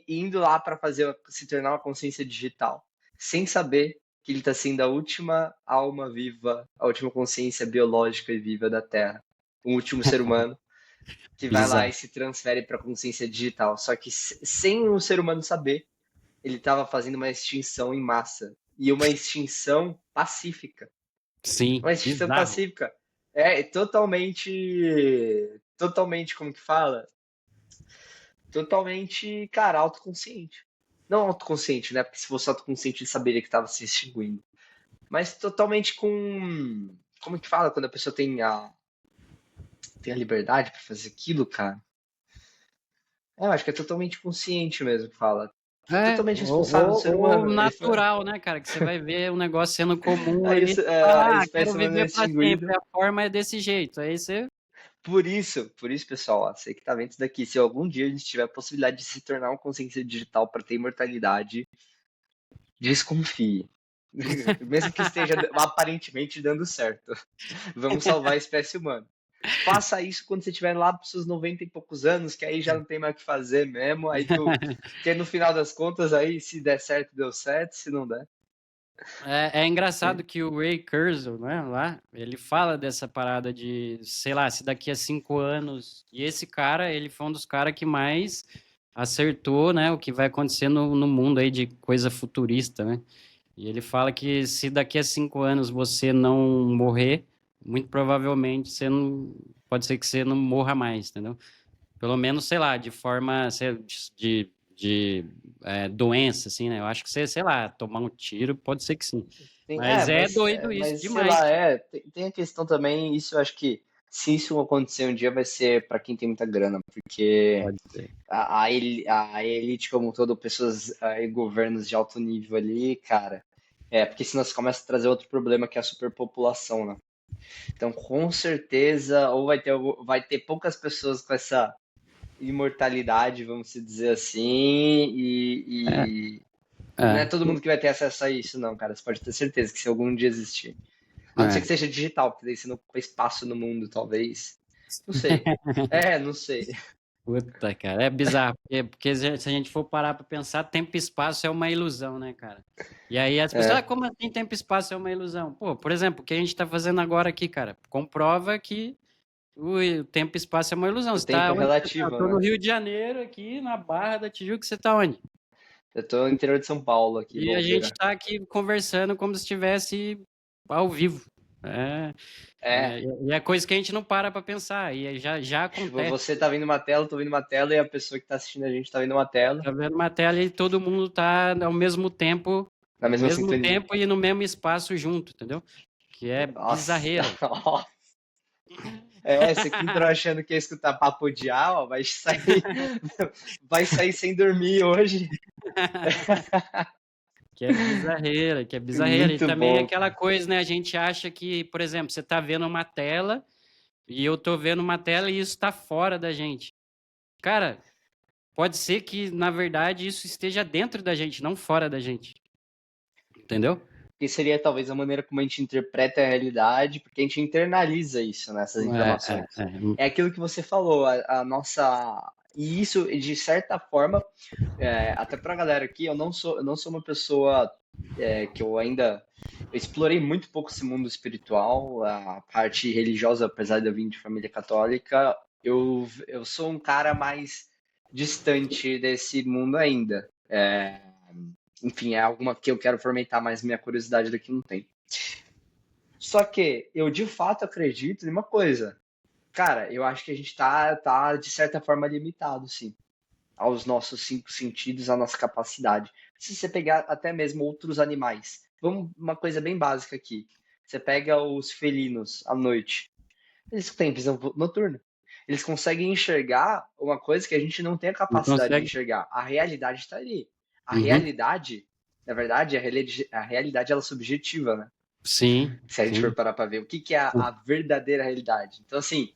indo lá para se tornar uma consciência digital, sem saber que ele está sendo a última alma viva, a última consciência biológica e viva da Terra. O último ser humano que vai lá Bizarro. e se transfere para a consciência digital. Só que sem o ser humano saber, ele estava fazendo uma extinção em massa. E uma extinção pacífica. Sim, Uma extinção bizarro. pacífica. É totalmente, como que fala? Totalmente, cara, autoconsciente. Não autoconsciente, né? Porque se fosse autoconsciente, ele saberia que estava se extinguindo. Mas totalmente com. Como que fala quando a pessoa tem a liberdade para fazer aquilo, cara? Eu acho que é totalmente consciente mesmo que fala. Totalmente responsável do ser Ou humano. natural, né, cara? Que você vai ver um negócio sendo comum Aí ali, isso, você fala, a quero espécie humana é viver pra sempre, extinguida. a forma é desse jeito. Aí você. Por isso, pessoal, ó, você que tá vendo isso daqui, se algum dia a gente tiver a possibilidade de se tornar uma consciência digital para ter imortalidade, desconfie. Mesmo que esteja aparentemente dando certo. Vamos salvar a espécie humana. Faça isso quando você estiver lá para seus 90 e poucos anos, que aí já não tem mais o que fazer mesmo. Que no final das contas, aí se der certo, deu certo, se não der. É engraçado que o Ray Kurzweil, né, lá, ele fala dessa parada de, sei lá, se daqui a 5 anos. E esse cara, ele foi um dos caras que mais acertou, né, o que vai acontecer no mundo aí de coisa futurista, né? E ele fala que se daqui a 5 anos você não morrer, muito provavelmente você não, pode ser que você não morra mais, entendeu? Pelo menos, sei lá, de forma de doença, assim, né? Eu acho que você, sei lá, tomar um tiro, pode ser que sim. Mas é doido isso Mas sei demais. lá, tem a questão também, isso eu acho que se isso acontecer um dia vai ser para quem tem muita grana, porque Pode ser. a elite como um todo, pessoas e governos de alto nível ali, cara, porque senão você começa a trazer outro problema que é a superpopulação, né? Então, com certeza, ou vai ter poucas pessoas com essa imortalidade, vamos dizer assim, É, e não é é, todo mundo que vai ter acesso a isso, não, cara. Você pode ter certeza que se algum dia existir. A não ser que é. seja digital, porque daí você não ocupa espaço no mundo, talvez. Não sei. Não sei. Puta, cara, é bizarro, porque se a gente for parar pra pensar, tempo e espaço é uma ilusão, né, cara? E aí as pessoas, É. como assim tempo e espaço é uma ilusão? Pô, por exemplo, o que a gente tá fazendo agora aqui, cara, comprova que o tempo e espaço é uma ilusão. O Você tá tempo é onde você tá? Eu relativo, tô no né? Rio de Janeiro, aqui na Barra da Tijuca, você tá onde? Eu tô no interior de São Paulo aqui, E a gente Londrina. tá aqui conversando como se estivesse ao vivo. É, É. e é coisa que a gente não para pra pensar, e aí já acontece. Você tá vendo uma tela, eu tô vendo uma tela, e a pessoa que tá assistindo a gente tá vendo uma tela, Tá vendo uma tela e todo mundo tá na ao mesma mesmo sintonia. tempo e no mesmo espaço junto, entendeu? Que é Nossa. bizarreira. Você que entrou achando que ia escutar papo de aula, vai sair sem dormir hoje. Que é bizarreira. E Muito também é bom, aquela cara. coisa, né? A gente acha que, por exemplo, você tá vendo uma tela e eu tô vendo uma tela e isso tá fora da gente. Cara, pode ser que, na verdade, isso esteja dentro da gente, não fora da gente. Entendeu? Que seria talvez a maneira como a gente interpreta a realidade, porque a gente internaliza isso, né, essas informações. É. É aquilo que você falou, a nossa. E isso, de certa forma, até pra galera aqui, eu não sou uma pessoa que eu explorei muito pouco esse mundo espiritual, a parte religiosa, apesar de eu vir de família católica, eu sou um cara mais distante desse mundo ainda. Enfim, é alguma que eu quero fomentar mais minha curiosidade daqui a um tempo. Só que eu de fato acredito em uma coisa. Cara, eu acho que a gente tá de certa forma limitado, sim, aos nossos 5 sentidos, à nossa capacidade. Se você pegar até mesmo outros animais, vamos uma coisa bem básica aqui. Você pega os felinos à noite, eles têm visão noturna. Eles conseguem enxergar uma coisa que a gente não tem a Não capacidade de consegue? enxergar. A realidade está ali. A Uhum. realidade, na verdade, a realidade ela é subjetiva, né? Sim, Se a gente for sim. parar para ver o que é a verdadeira realidade. Então, assim,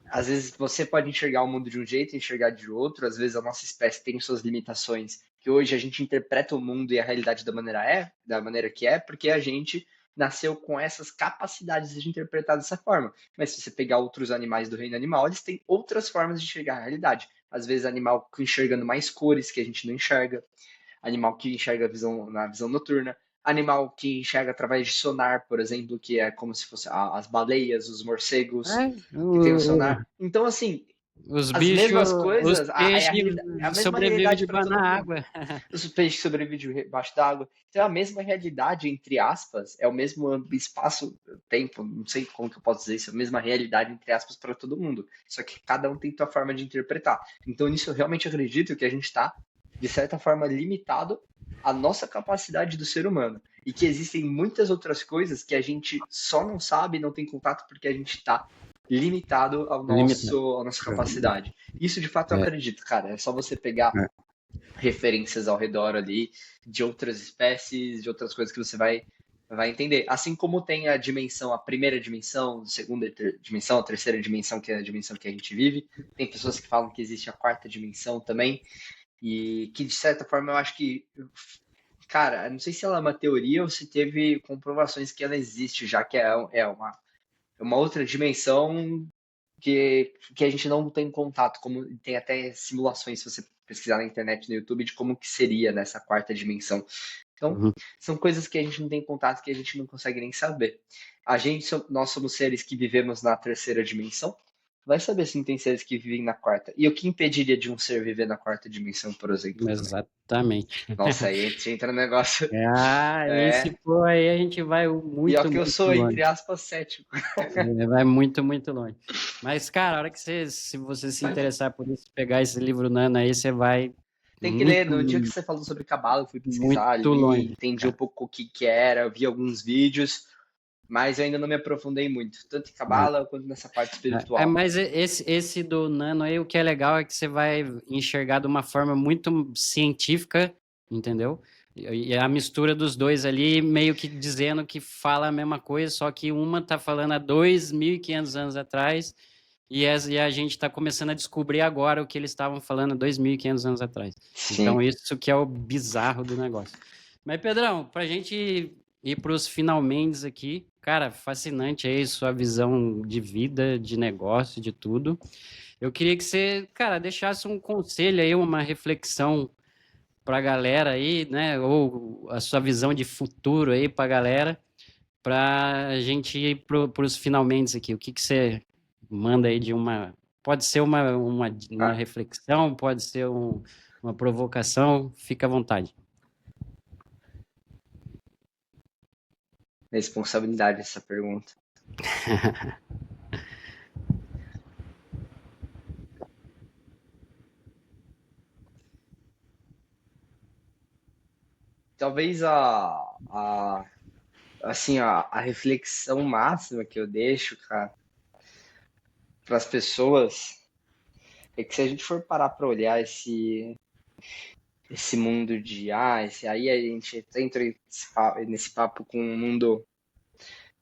às vezes você pode enxergar o mundo de um jeito e enxergar de outro, às vezes a nossa espécie tem suas limitações, que hoje a gente interpreta o mundo e a realidade da maneira que é, porque a gente nasceu com essas capacidades de interpretar dessa forma. Mas se você pegar outros animais do reino animal, eles têm outras formas de enxergar a realidade. Às vezes animal enxergando mais cores que a gente não enxerga, animal que enxerga na visão noturna, animal que enxerga através de sonar, por exemplo, que é como se fosse as baleias, os morcegos É, que tem o sonar. Então, assim, os as bichos, mesmas os coisas, peixes é a mesma sobrevivem realidade para debaixo todo da mundo. água. Os peixes sobrevivem debaixo d'água. Então, é a mesma realidade, entre aspas, é o mesmo espaço-tempo, não sei como que eu posso dizer isso, é a mesma realidade, entre aspas, para todo mundo. Só que cada um tem sua forma de interpretar. Então, nisso eu realmente acredito que a gente está, de certa forma, limitado à nossa capacidade do ser humano. E que existem muitas outras coisas que a gente só não sabe, não tem contato, porque a gente está limitado Limitado. à nossa capacidade. Isso de fato eu É, acredito, cara. É só você pegar é. referências ao redor ali de outras espécies, de outras coisas que você vai entender. Assim como tem a dimensão, a primeira dimensão, a segunda dimensão, a terceira dimensão, que é a dimensão que a gente vive. Tem pessoas que falam que existe a quarta dimensão também, e que de certa forma eu acho que, cara, não sei se ela é uma teoria ou se teve comprovações que ela existe, já que é uma outra dimensão que a gente não tem contato, como tem até simulações, se você pesquisar na internet, no YouTube, de como que seria nessa quarta dimensão. Então, Uhum. são coisas que a gente não tem contato, que a gente não consegue nem saber. Nós somos seres que vivemos na terceira dimensão. Vai saber se não tem seres que vivem na quarta. E o que impediria de um ser viver na quarta dimensão, por exemplo, também? Exatamente. Nossa, aí a gente entra no negócio. Ah, esse É. pô aí a gente vai E é o muito, que eu muito sou, longe. entre aspas, cético. Vai muito, muito longe. Mas, cara, a hora que se você se interessar por isso, pegar esse livro Nano aí, você vai Tem que ler. muito, No dia que você falou sobre cabala, eu fui pesquisar muito ali, longe, entendi um cara. pouco o que que era, eu vi alguns vídeos, mas eu ainda não me aprofundei muito, tanto em cabala quanto nessa parte espiritual. Mas esse do Nano aí, o que é legal é que você vai enxergar de uma forma muito científica, entendeu? E a mistura dos dois ali, meio que dizendo que fala a mesma coisa, só que uma tá falando há 2.500 anos atrás, e a gente está começando a descobrir agora o que eles estavam falando há 2.500 anos atrás. Então, Sim. isso que é o bizarro do negócio. Mas, Pedrão, para a gente ir para os finalmente aqui, cara, fascinante aí sua visão de vida, de negócio, de tudo. Eu queria que você, cara, deixasse um conselho aí, uma reflexão para a galera aí, né? Ou a sua visão de futuro aí para a galera, para a gente ir para os finalmente aqui. O que você manda aí de uma. Pode ser uma Ah, reflexão, pode ser uma provocação, fica à vontade. responsabilidade essa pergunta. Talvez assim, a reflexão máxima que eu deixo, cara, para as pessoas é que se a gente for parar para olhar esse mundo de aí a gente entra nesse papo com o mundo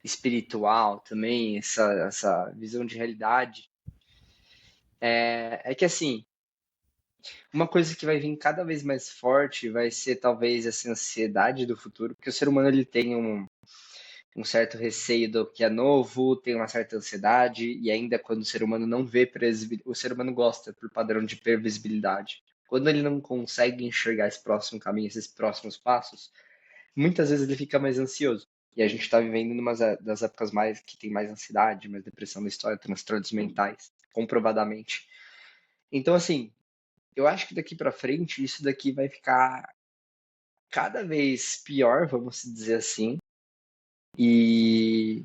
espiritual também, essa visão de realidade, é que assim, uma coisa que vai vir cada vez mais forte vai ser talvez essa ansiedade do futuro, porque o ser humano ele tem um certo receio do que é novo, tem uma certa ansiedade, e ainda quando o ser humano não vê previsibilidade, o ser humano gosta por padrão de previsibilidade. Quando ele não consegue enxergar esse próximo caminho, esses próximos passos, muitas vezes ele fica mais ansioso. E a gente está vivendo numa das épocas mais que tem mais ansiedade, mais depressão da história, transtornos mentais, comprovadamente. Então, assim, eu acho que daqui para frente isso daqui vai ficar cada vez pior, vamos dizer assim, e,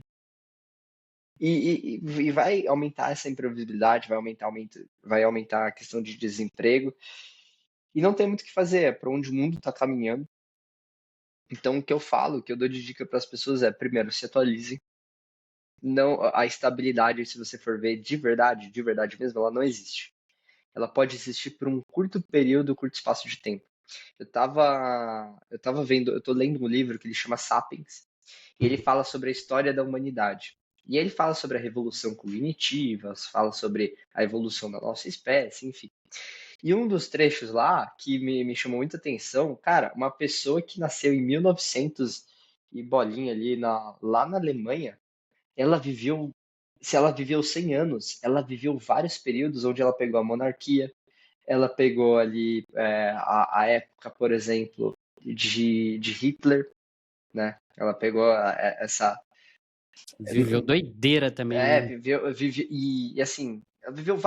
e vai aumentar essa imprevisibilidade, vai aumentar a questão de desemprego, e não tem muito o que fazer, é para onde o mundo está caminhando. Então, o que eu falo, o que eu dou de dica para as pessoas é, primeiro, se atualizem. Não, a estabilidade, se você for ver de verdade mesmo, ela não existe. Ela pode existir por um curto período, curto espaço de tempo. Eu tô lendo um livro que ele chama Sapiens, e ele fala sobre a história da humanidade. E ele fala sobre a revolução cognitiva, fala sobre a evolução da nossa espécie, enfim. E um dos trechos lá que me chamou muita atenção, cara, uma pessoa que nasceu em 1900 e bolinha ali lá na Alemanha, ela viveu, se ela viveu 100 anos, ela viveu vários períodos onde ela pegou a monarquia, ela pegou ali a época, por exemplo, de Hitler, né? Ela pegou essa. Viveu doideira também, né? E assim, ela viveu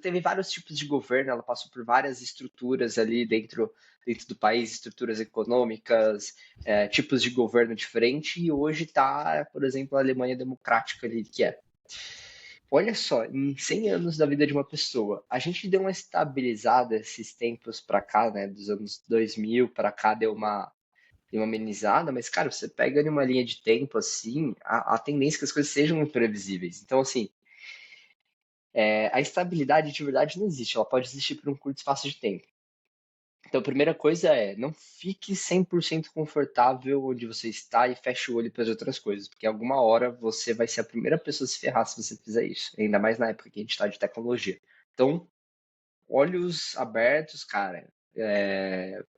teve vários tipos de governo, ela passou por várias estruturas ali dentro do país, estruturas econômicas, tipos de governo diferente, e hoje está, por exemplo, a Alemanha Democrática ali, que é. Olha só, em 100 anos da vida de uma pessoa, a gente deu uma estabilizada esses tempos para cá, né, dos anos 2000 para cá deu uma amenizada, mas, cara, você pega em uma linha de tempo, assim, a tendência é que as coisas sejam imprevisíveis. Então, assim, a estabilidade de verdade não existe, ela pode existir por um curto espaço de tempo. Então, a primeira coisa é, não fique 100% confortável onde você está e feche o olho para as outras coisas, porque alguma hora você vai ser a primeira pessoa a se ferrar se você fizer isso, ainda mais na época que a gente está de tecnologia. Então, olhos abertos, cara,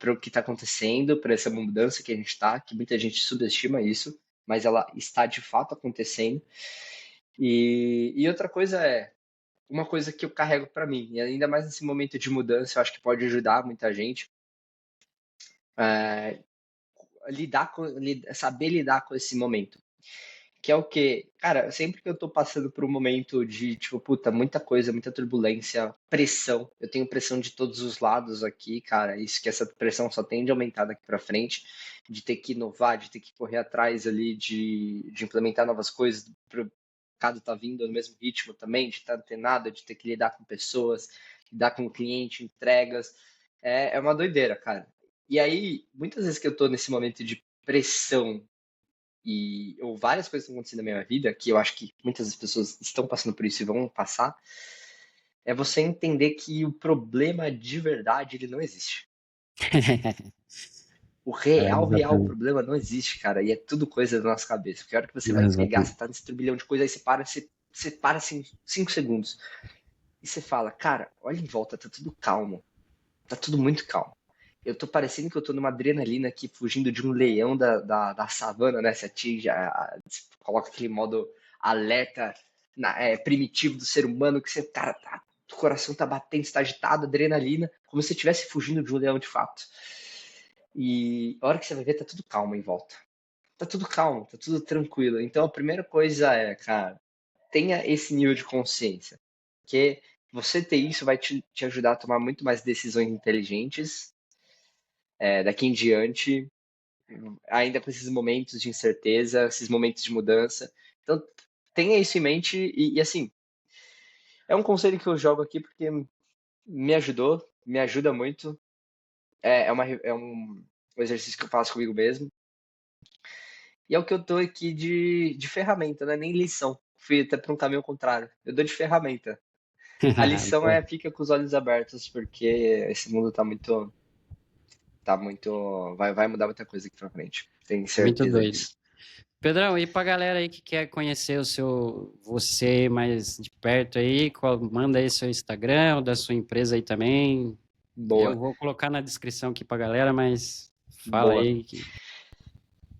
para o que está acontecendo, para essa mudança que a gente está, que muita gente subestima isso, mas ela está de fato acontecendo. E outra coisa uma coisa que eu carrego para mim, e ainda mais nesse momento de mudança, eu acho que pode ajudar muita gente, é, saber lidar com esse momento. Que é o quê? Cara, sempre que eu tô passando por um momento de, tipo, puta, muita coisa, muita turbulência, pressão, eu tenho pressão de todos os lados aqui, cara, isso que essa pressão só tende a aumentar daqui pra frente, de ter que inovar, de ter que correr atrás ali, de implementar novas coisas, pro mercado tá vindo no mesmo ritmo também, de estar antenado, de ter que lidar com pessoas, lidar com o cliente, entregas, é uma doideira, cara. E aí, muitas vezes que eu tô nesse momento de pressão ou várias coisas estão acontecendo na minha vida, que eu acho que muitas das pessoas estão passando por isso e vão passar, é você entender que o problema de verdade, ele não existe. O real Exatamente. problema não existe, cara, e é tudo coisa da nossa cabeça. Porque a hora que você vai pegar, Exatamente. você tá nesse turbilhão de coisas, aí você para assim, 5 segundos, e você fala, cara, olha em volta, tá tudo calmo, tá tudo muito calmo. Eu tô parecendo que eu tô numa adrenalina aqui, fugindo de um leão da savana, né? Você atinge, coloca aquele modo alerta primitivo do ser humano, que você, cara, o coração tá batendo, você tá agitado, adrenalina, como se você estivesse fugindo de um leão de fato. E a hora que você vai ver, tá tudo calmo em volta. Tá tudo calmo, tá tudo tranquilo. Então a primeira coisa é, cara, tenha esse nível de consciência. Porque você ter isso vai te ajudar a tomar muito mais decisões inteligentes daqui em diante, ainda com esses momentos de incerteza, esses momentos de mudança. Então, tenha isso em mente e assim, é um conselho que eu jogo aqui porque me ajudou, me ajuda muito. É um exercício que eu faço comigo mesmo. E é o que eu dou aqui de ferramenta, não é nem lição. Fui até para um caminho contrário. Eu dou de ferramenta. A lição Boa. fica com os olhos abertos, porque esse mundo vai mudar muita coisa aqui pra frente. Tenho Muito certeza doido. disso. Pedrão, e pra galera aí que quer conhecer você mais de perto aí, manda aí seu Instagram, ou da sua empresa aí também. Eu Boa, vou colocar na descrição aqui pra galera, mas fala boa. aí que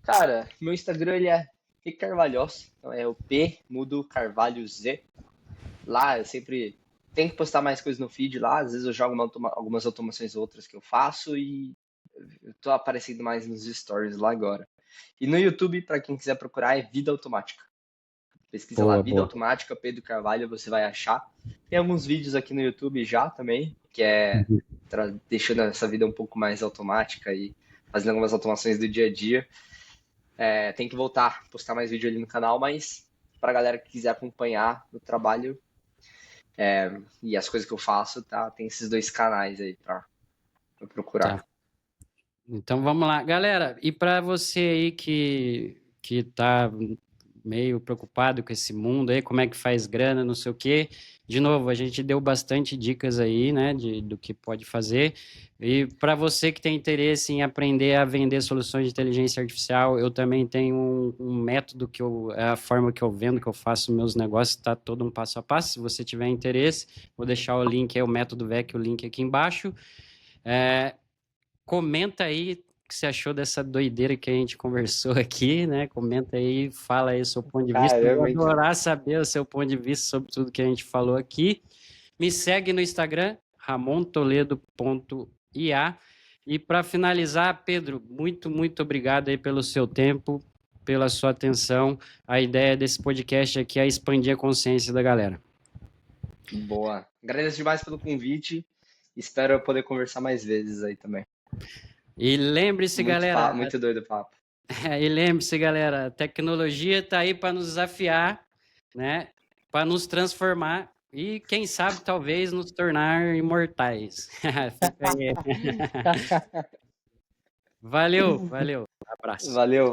Cara, meu Instagram ele é P Carvalhos, então é o P mudo Carvalho Z. Lá eu sempre tenho que postar mais coisas no feed lá, às vezes eu jogo algumas automações outras que eu faço e eu tô aparecendo mais nos stories lá agora. E no YouTube, para quem quiser procurar, é Vida Automática. Pesquisa lá boa, Vida boa. Automática, Pedro Carvalho, você vai achar. Tem alguns vídeos aqui no YouTube já também, que é Uhum. deixando essa vida um pouco mais automática e fazendo algumas automações do dia a dia. Tem que voltar, postar mais vídeo ali no canal, mas pra galera que quiser acompanhar o trabalho e as coisas que eu faço, tá? Tem esses dois canais aí pra procurar. Tá. Então vamos lá. Galera, e para você aí que tá meio preocupado com esse mundo aí, como é que faz grana, não sei o quê. De novo, a gente deu bastante dicas aí, né, do que pode fazer. E para você que tem interesse em aprender a vender soluções de inteligência artificial, eu também tenho um método é a forma que eu vendo, que eu faço meus negócios, está todo um passo a passo. Se você tiver interesse, vou deixar o link, o método VEC, o link aqui embaixo. Comenta aí o que você achou dessa doideira que a gente conversou aqui, né? Comenta aí, fala aí o seu ponto de vista. Eu vou Caramba, hein? adorar saber o seu ponto de vista sobre tudo que a gente falou aqui. Me segue no Instagram, ramontoledo.ia. E para finalizar, Pedro, muito, muito obrigado aí pelo seu tempo, pela sua atenção. A ideia desse podcast aqui é expandir a consciência da galera. Boa. Agradeço demais pelo convite. Espero poder conversar mais vezes aí também. E lembre-se, galera, Muito doido o papo. e lembre-se, galera, a tecnologia está aí para nos desafiar, né? Para nos transformar e, quem sabe, talvez nos tornar imortais. Fica aí. Valeu. Abraço. Valeu.